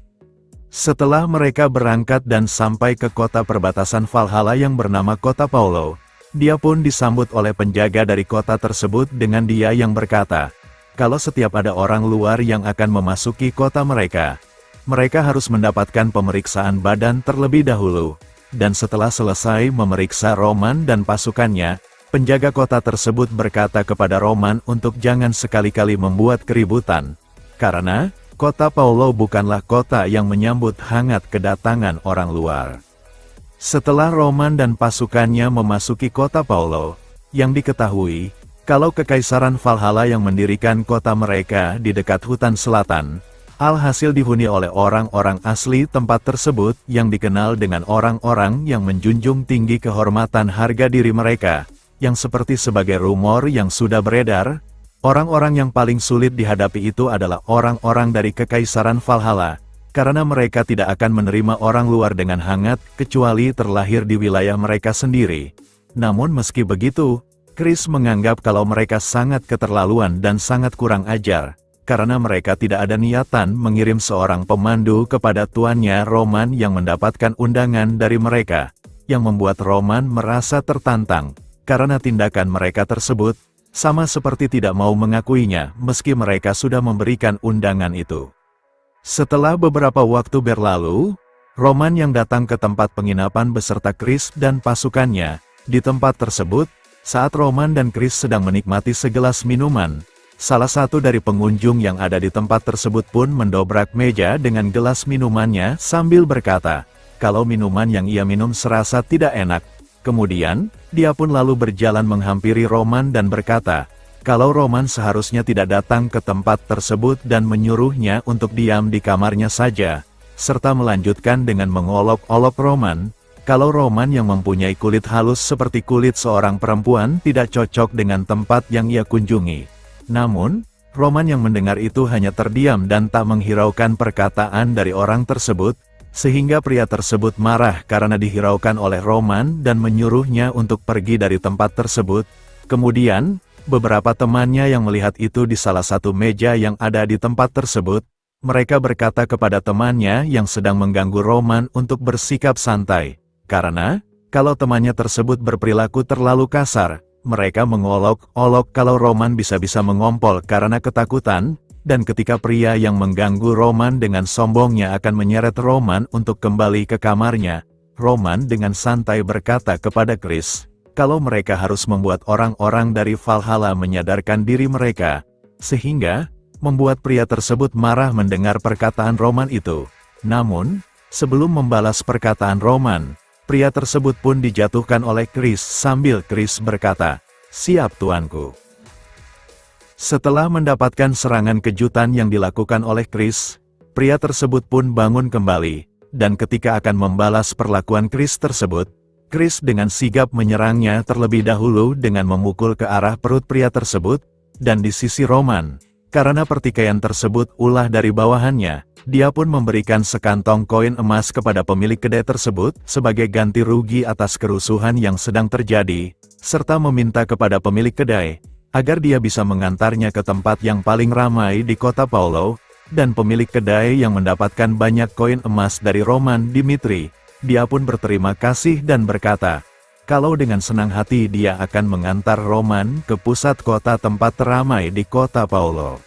Setelah mereka berangkat dan sampai ke kota perbatasan Valhalla yang bernama Kota Paulo, dia pun disambut oleh penjaga dari kota tersebut dengan dia yang berkata, kalau setiap ada orang luar yang akan memasuki kota mereka harus mendapatkan pemeriksaan badan terlebih dahulu, dan setelah selesai memeriksa Roman dan pasukannya, penjaga kota tersebut berkata kepada Roman untuk jangan sekali-kali membuat keributan, karena Kota Paulo bukanlah kota yang menyambut hangat kedatangan orang luar. Setelah Roman dan pasukannya memasuki kota Paulo, yang diketahui, kalau Kekaisaran Valhalla yang mendirikan kota mereka di dekat hutan selatan, alhasil dihuni oleh orang-orang asli tempat tersebut yang dikenal dengan orang-orang yang menjunjung tinggi kehormatan harga diri mereka, yang seperti sebagai rumor yang sudah beredar, orang-orang yang paling sulit dihadapi itu adalah orang-orang dari Kekaisaran Valhalla, karena mereka tidak akan menerima orang luar dengan hangat, kecuali terlahir di wilayah mereka sendiri. Namun meski begitu, Chris menganggap kalau mereka sangat keterlaluan dan sangat kurang ajar, karena mereka tidak ada niatan mengirim seorang pemandu kepada tuannya Roman yang mendapatkan undangan dari mereka, yang membuat Roman merasa tertantang, karena tindakan mereka tersebut, sama seperti tidak mau mengakuinya meski mereka sudah memberikan undangan itu. Setelah beberapa waktu berlalu, Roman yang datang ke tempat penginapan beserta Chris dan pasukannya, di tempat tersebut, saat Roman dan Chris sedang menikmati segelas minuman, salah satu dari pengunjung yang ada di tempat tersebut pun mendobrak meja dengan gelas minumannya sambil berkata, kalau minuman yang ia minum serasa tidak enak. Kemudian, dia pun lalu berjalan menghampiri Roman dan berkata, kalau Roman seharusnya tidak datang ke tempat tersebut dan menyuruhnya untuk diam di kamarnya saja, serta melanjutkan dengan mengolok-olok Roman, kalau Roman yang mempunyai kulit halus seperti kulit seorang perempuan tidak cocok dengan tempat yang ia kunjungi. Namun, Roman yang mendengar itu hanya terdiam dan tak menghiraukan perkataan dari orang tersebut, sehingga pria tersebut marah karena dihiraukan oleh Roman dan menyuruhnya untuk pergi dari tempat tersebut. Kemudian, beberapa temannya yang melihat itu di salah satu meja yang ada di tempat tersebut, mereka berkata kepada temannya yang sedang mengganggu Roman untuk bersikap santai, karena, kalau temannya tersebut berperilaku terlalu kasar, mereka mengolok-olok kalau Roman bisa-bisa mengompol karena ketakutan, dan ketika pria yang mengganggu Roman dengan sombongnya akan menyeret Roman untuk kembali ke kamarnya, Roman dengan santai berkata kepada Chris, kalau mereka harus membuat orang-orang dari Valhalla menyadarkan diri mereka, sehingga, membuat pria tersebut marah mendengar perkataan Roman itu. Namun, sebelum membalas perkataan Roman, Pria tersebut pun dijatuhkan oleh Chris sambil Chris berkata, "Siap tuanku." Setelah mendapatkan serangan kejutan yang dilakukan oleh Chris, pria tersebut pun bangun kembali, dan ketika akan membalas perlakuan Chris tersebut, Chris dengan sigap menyerangnya terlebih dahulu dengan memukul ke arah perut pria tersebut, dan di sisi Roman, karena pertikaian tersebut ulah dari bawahannya, dia pun memberikan sekantong koin emas kepada pemilik kedai tersebut sebagai ganti rugi atas kerusuhan yang sedang terjadi, serta meminta kepada pemilik kedai agar dia bisa mengantarnya ke tempat yang paling ramai di kota Paulo, dan pemilik kedai yang mendapatkan banyak koin emas dari Roman Dimitri, dia pun berterima kasih dan berkata, kalau dengan senang hati dia akan mengantar Roman ke pusat kota tempat teramai di kota Paulo.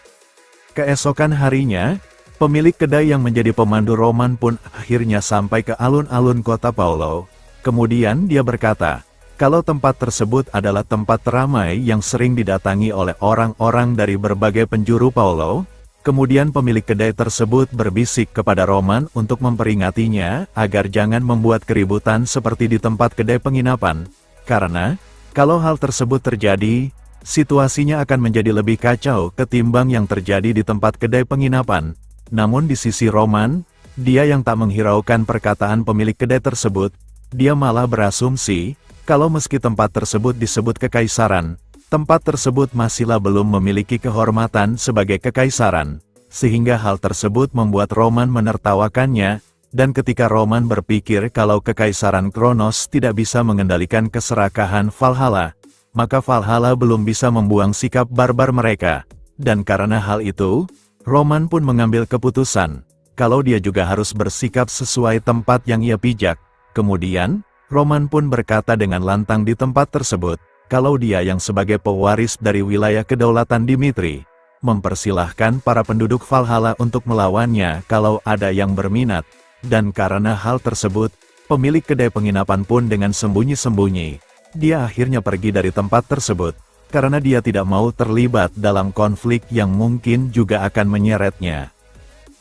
Keesokan harinya, pemilik kedai yang menjadi pemandu Roman pun akhirnya sampai ke alun-alun kota Paulo. Kemudian dia berkata, kalau tempat tersebut adalah tempat teramai yang sering didatangi oleh orang-orang dari berbagai penjuru Paulo. Kemudian pemilik kedai tersebut berbisik kepada Roman untuk memperingatinya agar jangan membuat keributan seperti di tempat kedai penginapan. Karena, kalau hal tersebut terjadi, situasinya akan menjadi lebih kacau ketimbang yang terjadi di tempat kedai penginapan. Namun di sisi Roman, dia yang tak menghiraukan perkataan pemilik kedai tersebut, dia malah berasumsi, kalau meski tempat tersebut disebut kekaisaran, tempat tersebut masihlah belum memiliki kehormatan sebagai kekaisaran, sehingga hal tersebut membuat Roman menertawakannya, dan ketika Roman berpikir kalau kekaisaran Kronos tidak bisa mengendalikan keserakahan Valhalla, maka Valhalla belum bisa membuang sikap barbar mereka, dan karena hal itu, Roman pun mengambil keputusan, kalau dia juga harus bersikap sesuai tempat yang ia pijak. Kemudian, Roman pun berkata dengan lantang di tempat tersebut, kalau dia yang sebagai pewaris dari wilayah kedaulatan Dimitri, mempersilahkan para penduduk Valhalla untuk melawannya kalau ada yang berminat, dan karena hal tersebut, pemilik kedai penginapan pun dengan sembunyi-sembunyi, dia akhirnya pergi dari tempat tersebut, karena dia tidak mau terlibat dalam konflik yang mungkin juga akan menyeretnya.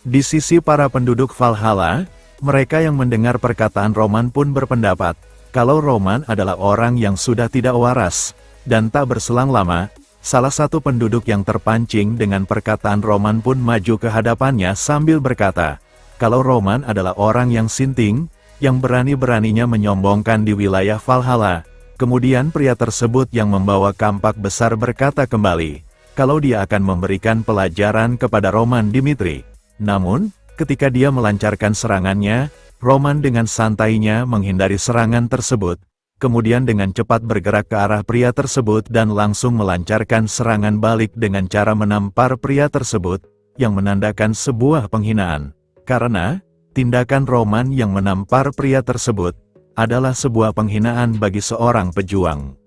Di sisi para penduduk Valhalla, mereka yang mendengar perkataan Roman pun berpendapat, kalau Roman adalah orang yang sudah tidak waras, dan tak berselang lama, salah satu penduduk yang terpancing dengan perkataan Roman pun maju ke hadapannya sambil berkata, kalau Roman adalah orang yang sinting, yang berani-beraninya menyombongkan di wilayah Valhalla. Kemudian pria tersebut yang membawa kampak besar berkata kembali, kalau dia akan memberikan pelajaran kepada Roman Dimitri. Namun, ketika dia melancarkan serangannya, Roman dengan santainya menghindari serangan tersebut, kemudian dengan cepat bergerak ke arah pria tersebut dan langsung melancarkan serangan balik dengan cara menampar pria tersebut, yang menandakan sebuah penghinaan. Karena, tindakan Roman yang menampar pria tersebut, adalah sebuah penghinaan bagi seorang pejuang.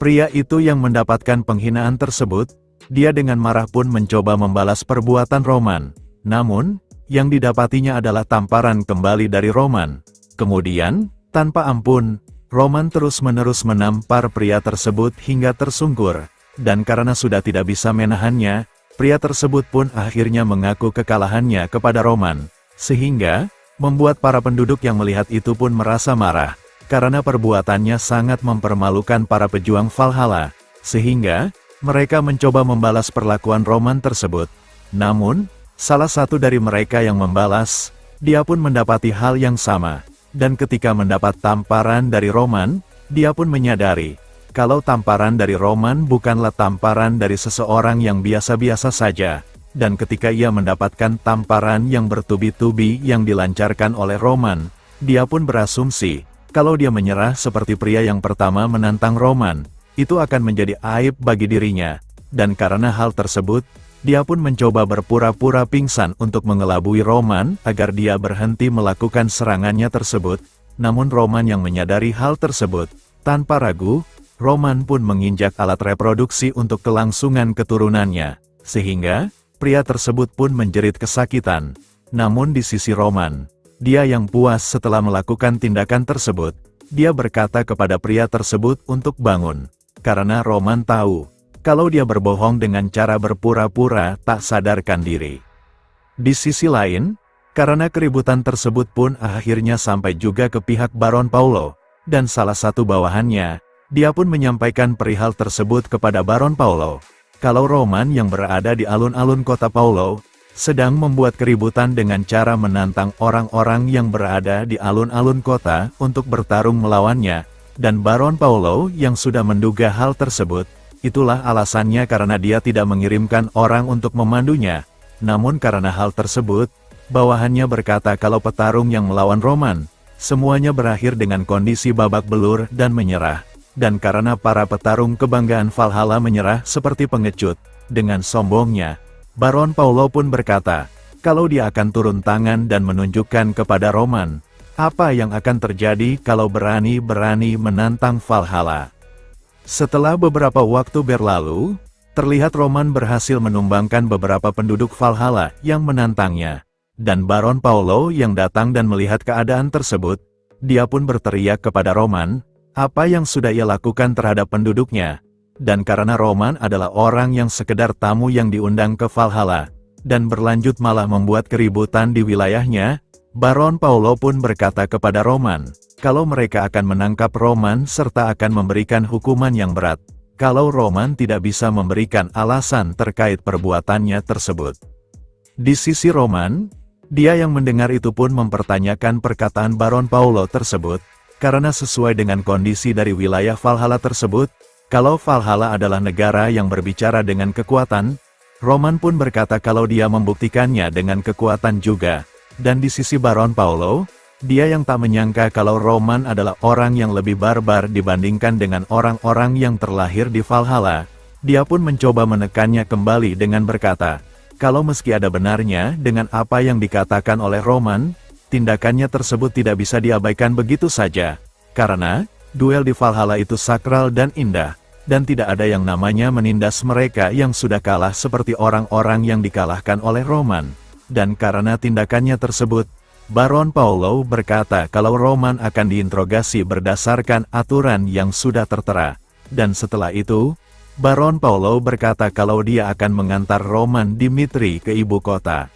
Pria itu yang mendapatkan penghinaan tersebut, dia dengan marah pun mencoba membalas perbuatan Roman. Namun, yang didapatinya adalah tamparan kembali dari Roman. Kemudian, tanpa ampun, Roman terus-menerus menampar pria tersebut hingga tersungkur, dan karena sudah tidak bisa menahannya, pria tersebut pun akhirnya mengaku kekalahannya kepada Roman, sehingga membuat para penduduk yang melihat itu pun merasa marah, karena perbuatannya sangat mempermalukan para pejuang Valhalla, sehingga mereka mencoba membalas perlakuan Roman tersebut. Namun, salah satu dari mereka yang membalas, dia pun mendapati hal yang sama, dan ketika mendapat tamparan dari Roman, dia pun menyadari, kalau tamparan dari Roman bukanlah tamparan dari seseorang yang biasa-biasa saja, dan ketika ia mendapatkan tamparan yang bertubi-tubi yang dilancarkan oleh Roman, dia pun berasumsi, kalau dia menyerah seperti pria yang pertama menantang Roman, itu akan menjadi aib bagi dirinya, dan karena hal tersebut, dia pun mencoba berpura-pura pingsan untuk mengelabui Roman agar dia berhenti melakukan serangannya tersebut, namun Roman yang menyadari hal tersebut, tanpa ragu, Roman pun menginjak alat reproduksi untuk kelangsungan keturunannya, sehingga pria tersebut pun menjerit kesakitan. Namun di sisi Roman, dia yang puas setelah melakukan tindakan tersebut, dia berkata kepada pria tersebut untuk bangun, karena Roman tahu, kalau dia berbohong dengan cara berpura-pura tak sadarkan diri. Di sisi lain, Karena keributan tersebut pun akhirnya sampai juga ke pihak Baron Paulo, dan salah satu bawahannya, dia pun menyampaikan perihal tersebut kepada Baron Paulo. Kalau Roman yang berada di alun-alun kota Paulo, sedang membuat keributan dengan cara menantang orang-orang yang berada di alun-alun kota untuk bertarung melawannya, dan Baron Paulo yang sudah menduga hal tersebut, itulah alasannya karena dia tidak mengirimkan orang untuk memandunya. Namun karena hal tersebut, bawahannya berkata kalau petarung yang melawan Roman, semuanya berakhir dengan kondisi babak belur dan menyerah. Dan karena para petarung kebanggaan Valhalla menyerah seperti pengecut, dengan sombongnya, Baron Paulo pun berkata, kalau dia akan turun tangan dan menunjukkan kepada Roman, apa yang akan terjadi kalau berani-berani menantang Valhalla. Setelah beberapa waktu berlalu, terlihat Roman berhasil menumbangkan beberapa penduduk Valhalla yang menantangnya. Dan Baron Paulo yang datang dan melihat keadaan tersebut, dia pun berteriak kepada Roman, apa yang sudah ia lakukan terhadap penduduknya. Dan karena Roman adalah orang yang sekedar tamu yang diundang ke Valhalla, dan berlanjut malah membuat keributan di wilayahnya, Baron Paulo pun berkata kepada Roman, kalau mereka akan menangkap Roman serta akan memberikan hukuman yang berat, kalau Roman tidak bisa memberikan alasan terkait perbuatannya tersebut. Di sisi Roman, dia yang mendengar itu pun mempertanyakan perkataan Baron Paulo tersebut, karena sesuai dengan kondisi dari wilayah Valhalla tersebut, kalau Valhalla adalah negara yang berbicara dengan kekuatan, Roman pun berkata kalau dia membuktikannya dengan kekuatan juga. Dan di sisi Baron Paulo, dia yang tak menyangka kalau Roman adalah orang yang lebih barbar dibandingkan dengan orang-orang yang terlahir di Valhalla, dia pun mencoba menekannya kembali dengan berkata, kalau meski ada benarnya dengan apa yang dikatakan oleh Roman, tindakannya tersebut tidak bisa diabaikan begitu saja. Karena, duel di Valhalla itu sakral dan indah, dan tidak ada yang namanya menindas mereka yang sudah kalah seperti orang-orang yang dikalahkan oleh Roman. Dan karena tindakannya tersebut, Baron Paulo berkata kalau Roman akan diinterogasi berdasarkan aturan yang sudah tertera. Dan setelah itu, Baron Paulo berkata kalau dia akan mengantar Roman Dimitri ke ibu kota.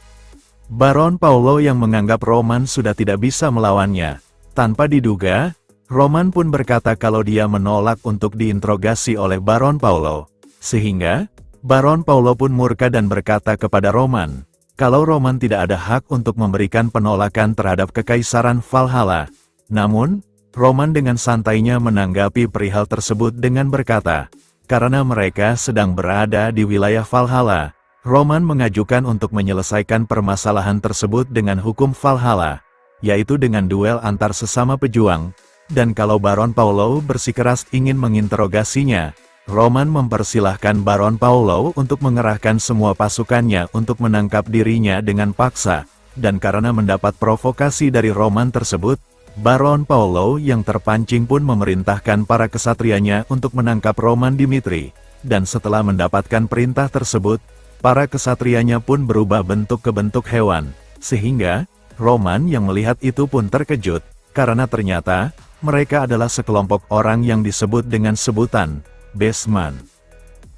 Baron Paulo yang menganggap Roman sudah tidak bisa melawannya. Tanpa diduga, Roman pun berkata kalau dia menolak untuk diinterogasi oleh Baron Paulo. Sehingga, Baron Paulo pun murka dan berkata kepada Roman, kalau Roman tidak ada hak untuk memberikan penolakan terhadap kekaisaran Valhalla. Namun, Roman dengan santainya menanggapi perihal tersebut dengan berkata, karena mereka sedang berada di wilayah Valhalla, Roman mengajukan untuk menyelesaikan permasalahan tersebut dengan hukum Valhalla, yaitu dengan duel antar sesama pejuang, dan kalau Baron Paulo bersikeras ingin menginterogasinya, Roman mempersilahkan Baron Paulo untuk mengerahkan semua pasukannya untuk menangkap dirinya dengan paksa, dan karena mendapat provokasi dari Roman tersebut, Baron Paulo yang terpancing pun memerintahkan para kesatrianya untuk menangkap Roman Dimitri, dan setelah mendapatkan perintah tersebut, para kesatrianya pun berubah bentuk ke bentuk hewan, sehingga Roman yang melihat itu pun terkejut, karena ternyata mereka adalah sekelompok orang yang disebut dengan sebutan Beastmen.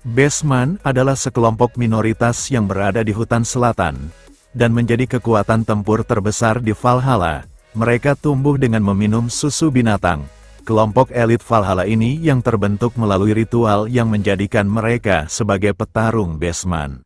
Beastmen adalah sekelompok minoritas yang berada di hutan selatan, dan menjadi kekuatan tempur terbesar di Valhalla. Mereka tumbuh dengan meminum susu binatang. Kelompok elit Valhalla ini yang terbentuk melalui ritual yang menjadikan mereka sebagai petarung Beastmen.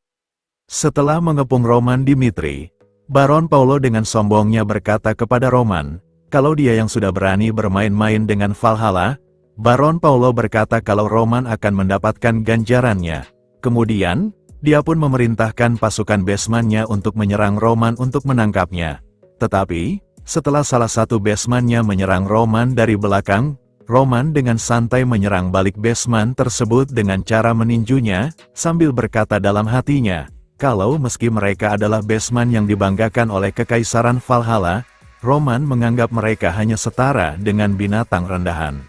Setelah mengepung Roman Dimitri, Baron Paulo dengan sombongnya berkata kepada Roman, kalau dia yang sudah berani bermain-main dengan Valhalla, Baron Paulo berkata kalau Roman akan mendapatkan ganjarannya. Kemudian, dia pun memerintahkan pasukan Beastmen-nya untuk menyerang Roman untuk menangkapnya. Tetapi, setelah salah satu Beastmen-nya menyerang Roman dari belakang, Roman dengan santai menyerang balik Beastmen tersebut dengan cara meninjunya, sambil berkata dalam hatinya, kalau meski mereka adalah Beastmen yang dibanggakan oleh kekaisaran Valhalla, Roman menganggap mereka hanya setara dengan binatang rendahan.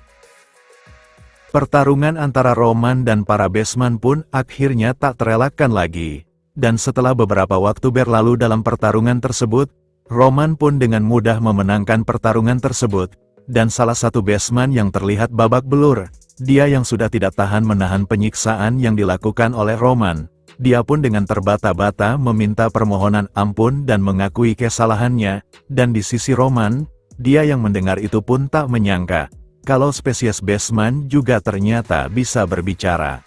Pertarungan antara Roman dan para Beastmen pun akhirnya tak terelakkan lagi, dan setelah beberapa waktu berlalu dalam pertarungan tersebut, Roman pun dengan mudah memenangkan pertarungan tersebut, dan salah satu Beastmen yang terlihat babak belur, dia yang sudah tidak tahan menahan penyiksaan yang dilakukan oleh Roman, dia pun dengan terbata-bata meminta permohonan ampun dan mengakui kesalahannya, dan di sisi Roman, dia yang mendengar itu pun tak menyangka, kalau spesies Bestman juga ternyata bisa berbicara.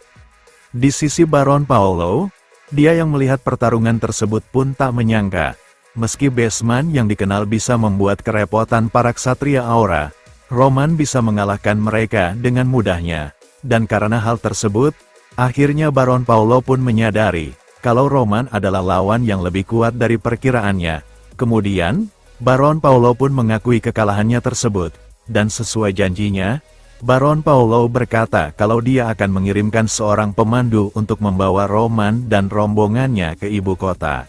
Di sisi Baron Paolo, dia yang melihat pertarungan tersebut pun tak menyangka, meski Bestman yang dikenal bisa membuat kerepotan para ksatria aura, Roman bisa mengalahkan mereka dengan mudahnya. Dan karena hal tersebut, akhirnya Baron Paolo pun menyadari, kalau Roman adalah lawan yang lebih kuat dari perkiraannya. Kemudian, Baron Paolo pun mengakui kekalahannya tersebut, dan sesuai janjinya, Baron Paolo berkata kalau dia akan mengirimkan seorang pemandu untuk membawa Roman dan rombongannya ke ibu kota.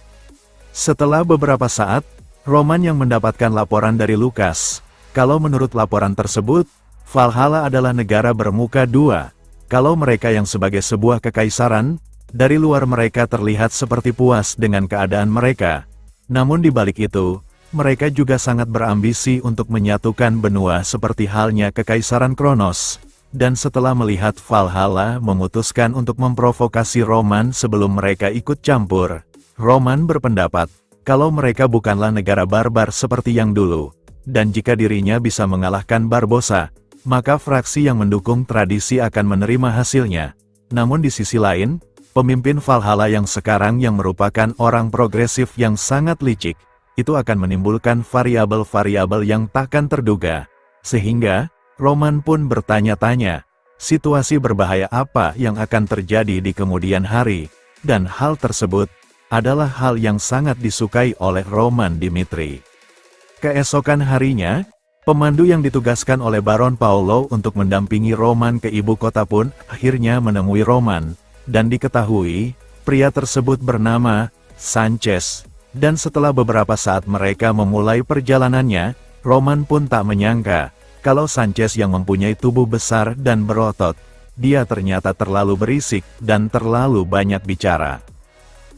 Setelah beberapa saat, Roman yang mendapatkan laporan dari Lukas, kalau menurut laporan tersebut, Valhalla adalah negara bermuka dua. Kalau mereka yang sebagai sebuah kekaisaran, dari luar mereka terlihat seperti puas dengan keadaan mereka. Namun di balik itu, mereka juga sangat berambisi untuk menyatukan benua seperti halnya Kekaisaran Kronos. Dan setelah melihat Valhalla memutuskan untuk memprovokasi Roman sebelum mereka ikut campur, Roman berpendapat, kalau mereka bukanlah negara barbar seperti yang dulu, dan jika dirinya bisa mengalahkan Barbossa, maka fraksi yang mendukung tradisi akan menerima hasilnya. Namun di sisi lain, pemimpin Valhalla yang sekarang yang merupakan orang progresif yang sangat licik, itu akan menimbulkan variabel-variabel yang takkan terduga. Sehingga, Roman pun bertanya-tanya, situasi berbahaya apa yang akan terjadi di kemudian hari, dan hal tersebut adalah hal yang sangat disukai oleh Roman Dimitri. Keesokan harinya, pemandu yang ditugaskan oleh Baron Paolo untuk mendampingi Roman ke ibu kota pun akhirnya menemui Roman, dan diketahui, pria tersebut bernama Sanchez. Dan setelah beberapa saat mereka memulai perjalanannya, Roman pun tak menyangka, kalau Sanchez yang mempunyai tubuh besar dan berotot, dia ternyata terlalu berisik dan terlalu banyak bicara.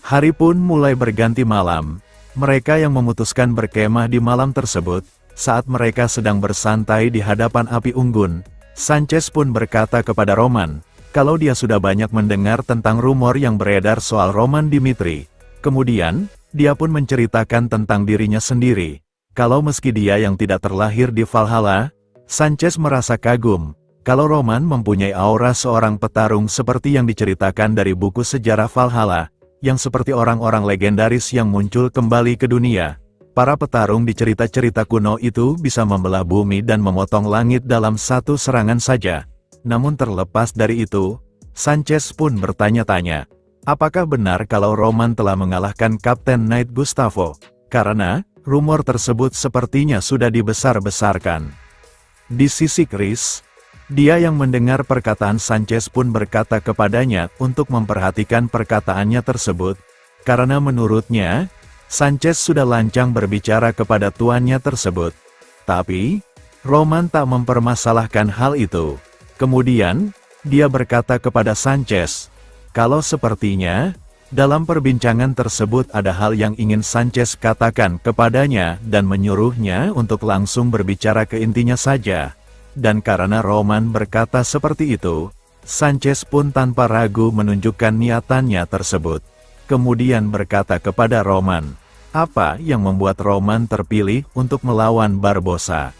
Hari pun mulai berganti malam, mereka yang memutuskan berkemah di malam tersebut, saat mereka sedang bersantai di hadapan api unggun, Sanchez pun berkata kepada Roman, kalau dia sudah banyak mendengar tentang rumor yang beredar soal Roman Dimitri. Kemudian, dia pun menceritakan tentang dirinya sendiri, kalau meski dia yang tidak terlahir di Valhalla, Sanchez merasa kagum, kalau Roman mempunyai aura seorang petarung seperti yang diceritakan dari buku sejarah Valhalla, yang seperti orang-orang legendaris yang muncul kembali ke dunia. Para petarung di cerita-cerita kuno itu bisa membelah bumi dan memotong langit dalam satu serangan saja. Namun terlepas dari itu, Sanchez pun bertanya-tanya, apakah benar kalau Roman telah mengalahkan Kapten Knight Gustavo? Karena, rumor tersebut sepertinya sudah dibesar-besarkan. Di sisi Chris, dia yang mendengar perkataan Sanchez pun berkata kepadanya untuk memperhatikan perkataannya tersebut, karena menurutnya, Sanchez sudah lancang berbicara kepada tuannya tersebut. Tapi, Roman tak mempermasalahkan hal itu. Kemudian, dia berkata kepada Sanchez, kalau sepertinya, dalam perbincangan tersebut ada hal yang ingin Sanchez katakan kepadanya dan menyuruhnya untuk langsung berbicara ke intinya saja. Dan karena Roman berkata seperti itu, Sanchez pun tanpa ragu menunjukkan niatannya tersebut. Kemudian berkata kepada Roman, apa yang membuat Roman terpilih untuk melawan Barbossa?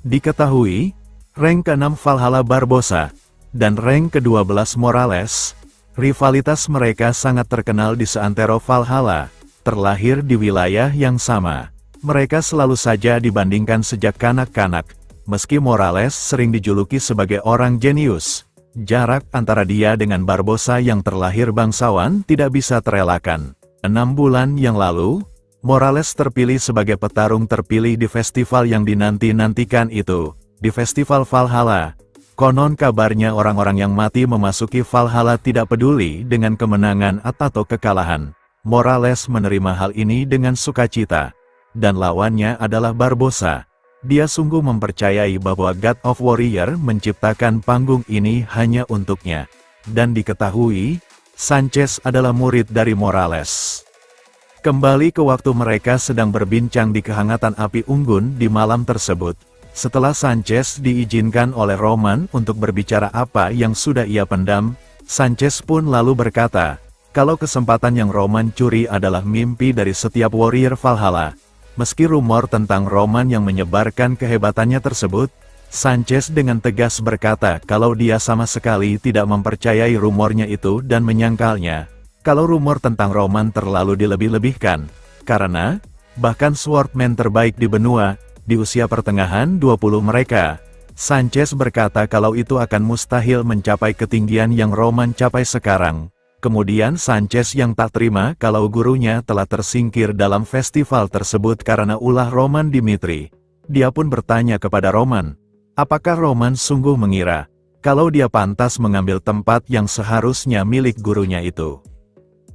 Diketahui, rank ke-6 Valhalla Barbossa, dan rank ke-12 Morales, rivalitas mereka sangat terkenal di seantero Valhalla, terlahir di wilayah yang sama. Mereka selalu saja dibandingkan sejak kanak-kanak, meski Morales sering dijuluki sebagai orang jenius. Jarak antara dia dengan Barbossa yang terlahir bangsawan tidak bisa terelakkan. 6 bulan yang lalu, Morales terpilih sebagai petarung terpilih di festival yang dinanti-nantikan itu, di Festival Valhalla. Konon kabarnya orang-orang yang mati memasuki Valhalla tidak peduli dengan kemenangan atau kekalahan. Morales menerima hal ini dengan sukacita. Dan lawannya adalah Barbossa. Dia sungguh mempercayai bahwa God of Warrior menciptakan panggung ini hanya untuknya. Dan diketahui, Sanchez adalah murid dari Morales. Kembali ke waktu mereka sedang berbincang di kehangatan api unggun di malam tersebut. Setelah Sanchez diizinkan oleh Roman untuk berbicara apa yang sudah ia pendam, Sanchez pun lalu berkata, Kalau kesempatan yang Roman curi adalah mimpi dari setiap warrior Valhalla, meski rumor tentang Roman yang menyebarkan kehebatannya tersebut, Sanchez dengan tegas berkata kalau dia sama sekali tidak mempercayai rumornya itu dan menyangkalnya, kalau rumor tentang Roman terlalu dilebih-lebihkan, karena, bahkan swordman terbaik di benua, di usia pertengahan 20 mereka, Sanchez berkata kalau itu akan mustahil mencapai ketinggian yang Roman capai sekarang. Kemudian Sanchez yang tak terima kalau gurunya telah tersingkir dalam festival tersebut karena ulah Roman Dimitri. Dia pun bertanya kepada Roman, apakah Roman sungguh mengira kalau dia pantas mengambil tempat yang seharusnya milik gurunya itu.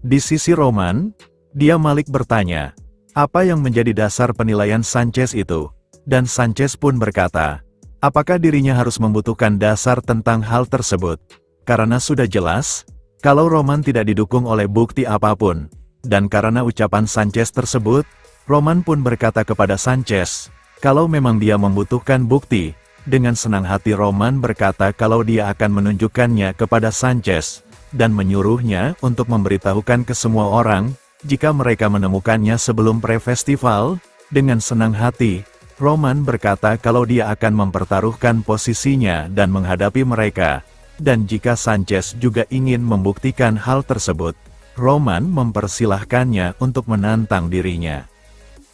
Di sisi Roman, dia Malik bertanya, apa yang menjadi dasar penilaian Sanchez itu? Dan Sanchez pun berkata, apakah dirinya harus membutuhkan dasar tentang hal tersebut? Karena sudah jelas, kalau Roman tidak didukung oleh bukti apapun, dan karena ucapan Sanchez tersebut, Roman pun berkata kepada Sanchez, kalau memang dia membutuhkan bukti, dengan senang hati Roman berkata kalau dia akan menunjukkannya kepada Sanchez, dan menyuruhnya untuk memberitahukan ke semua orang, jika mereka menemukannya sebelum pre-festival. Dengan senang hati, Roman berkata kalau dia akan mempertaruhkan posisinya dan menghadapi mereka. Dan jika Sanchez juga ingin membuktikan hal tersebut, Roman mempersilahkannya untuk menantang dirinya.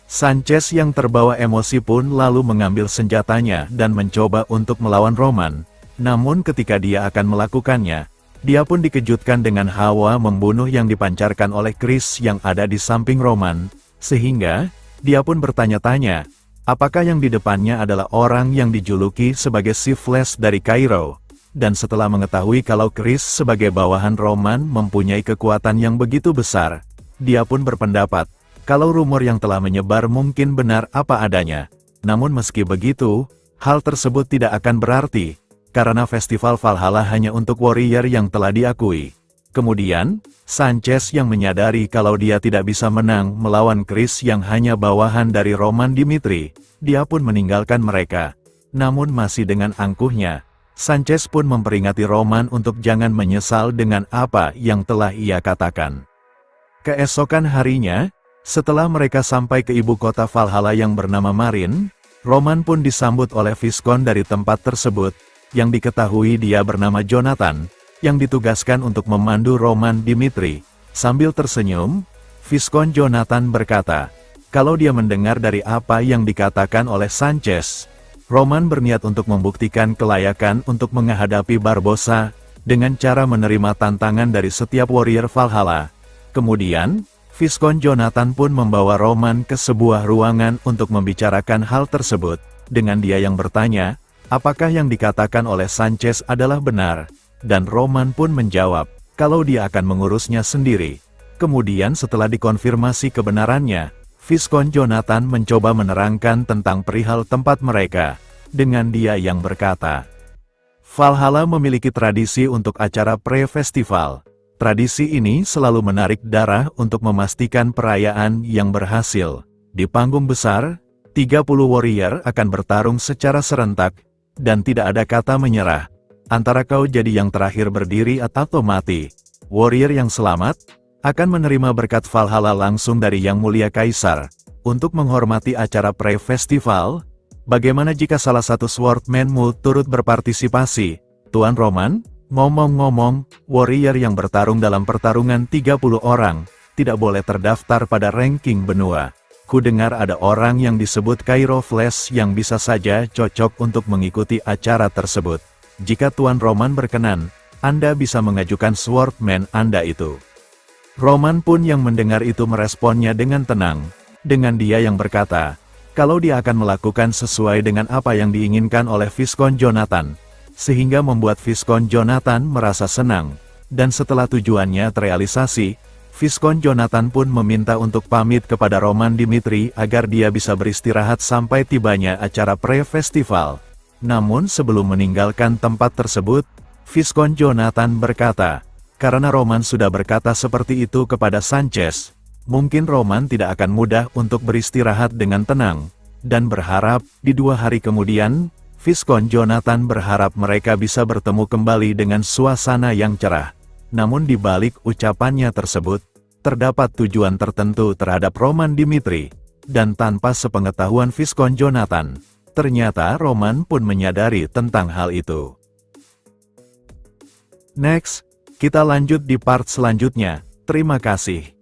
Sanchez yang terbawa emosi pun lalu mengambil senjatanya dan mencoba untuk melawan Roman. Namun ketika dia akan melakukannya, dia pun dikejutkan dengan hawa membunuh yang dipancarkan oleh Chris yang ada di samping Roman, sehingga dia pun bertanya-tanya, apakah yang di depannya adalah orang yang dijuluki sebagai si Flash dari Kairo. Dan setelah mengetahui kalau Chris sebagai bawahan Roman mempunyai kekuatan yang begitu besar, dia pun berpendapat, kalau rumor yang telah menyebar mungkin benar apa adanya. Namun meski begitu, hal tersebut tidak akan berarti, karena festival Valhalla hanya untuk warrior yang telah diakui. Kemudian, Sanchez yang menyadari kalau dia tidak bisa menang melawan Chris yang hanya bawahan dari Roman Dimitri, dia pun meninggalkan mereka. Namun masih dengan angkuhnya, Sanchez pun memperingati Roman untuk jangan menyesal dengan apa yang telah ia katakan. Keesokan harinya, setelah mereka sampai ke ibu kota Valhalla yang bernama Marin, Roman pun disambut oleh Viscount dari tempat tersebut, yang diketahui dia bernama Jonathan, yang ditugaskan untuk memandu Roman Dimitri. Sambil tersenyum, Viscount Jonathan berkata, kalau dia mendengar dari apa yang dikatakan oleh Sanchez, Roman berniat untuk membuktikan kelayakan untuk menghadapi Barbossa, dengan cara menerima tantangan dari setiap warrior Valhalla. Kemudian, Viscount Jonathan pun membawa Roman ke sebuah ruangan untuk membicarakan hal tersebut, dengan dia yang bertanya, apakah yang dikatakan oleh Sanchez adalah benar, dan Roman pun menjawab, kalau dia akan mengurusnya sendiri. Kemudian setelah dikonfirmasi kebenarannya, Viscount Jonathan mencoba menerangkan tentang perihal tempat mereka, dengan dia yang berkata, Valhalla memiliki tradisi untuk acara pre-festival. Tradisi ini selalu menarik darah untuk memastikan perayaan yang berhasil. Di panggung besar, 30 warrior akan bertarung secara serentak, dan tidak ada kata menyerah. Antara kau jadi yang terakhir berdiri atau mati. Warrior yang selamat akan menerima berkat Valhalla langsung dari Yang Mulia Kaisar. Untuk menghormati acara pre-festival, bagaimana jika salah satu swordman-mu turut berpartisipasi? Tuan Roman, ngomong-ngomong, warrior yang bertarung dalam pertarungan 30 orang, tidak boleh terdaftar pada ranking benua. Ku dengar ada orang yang disebut Kairo Flash yang bisa saja cocok untuk mengikuti acara tersebut. Jika Tuan Roman berkenan, Anda bisa mengajukan swordman Anda itu. Roman pun yang mendengar itu meresponnya dengan tenang, dengan dia yang berkata, kalau dia akan melakukan sesuai dengan apa yang diinginkan oleh Viscount Jonathan, sehingga membuat Viscount Jonathan merasa senang, dan setelah tujuannya terrealisasi, Viscount Jonathan pun meminta untuk pamit kepada Roman Dimitri agar dia bisa beristirahat sampai tibanya acara pre-festival. Namun sebelum meninggalkan tempat tersebut, Viscount Jonathan berkata, karena Roman sudah berkata seperti itu kepada Sanchez, mungkin Roman tidak akan mudah untuk beristirahat dengan tenang, dan berharap, di 2 hari kemudian, Viscount Jonathan berharap mereka bisa bertemu kembali dengan suasana yang cerah. Namun di balik ucapannya tersebut, terdapat tujuan tertentu terhadap Roman Dimitri, dan tanpa sepengetahuan Viscount Jonathan, ternyata Roman pun menyadari tentang hal itu. Next, kita lanjut di part selanjutnya. Terima kasih.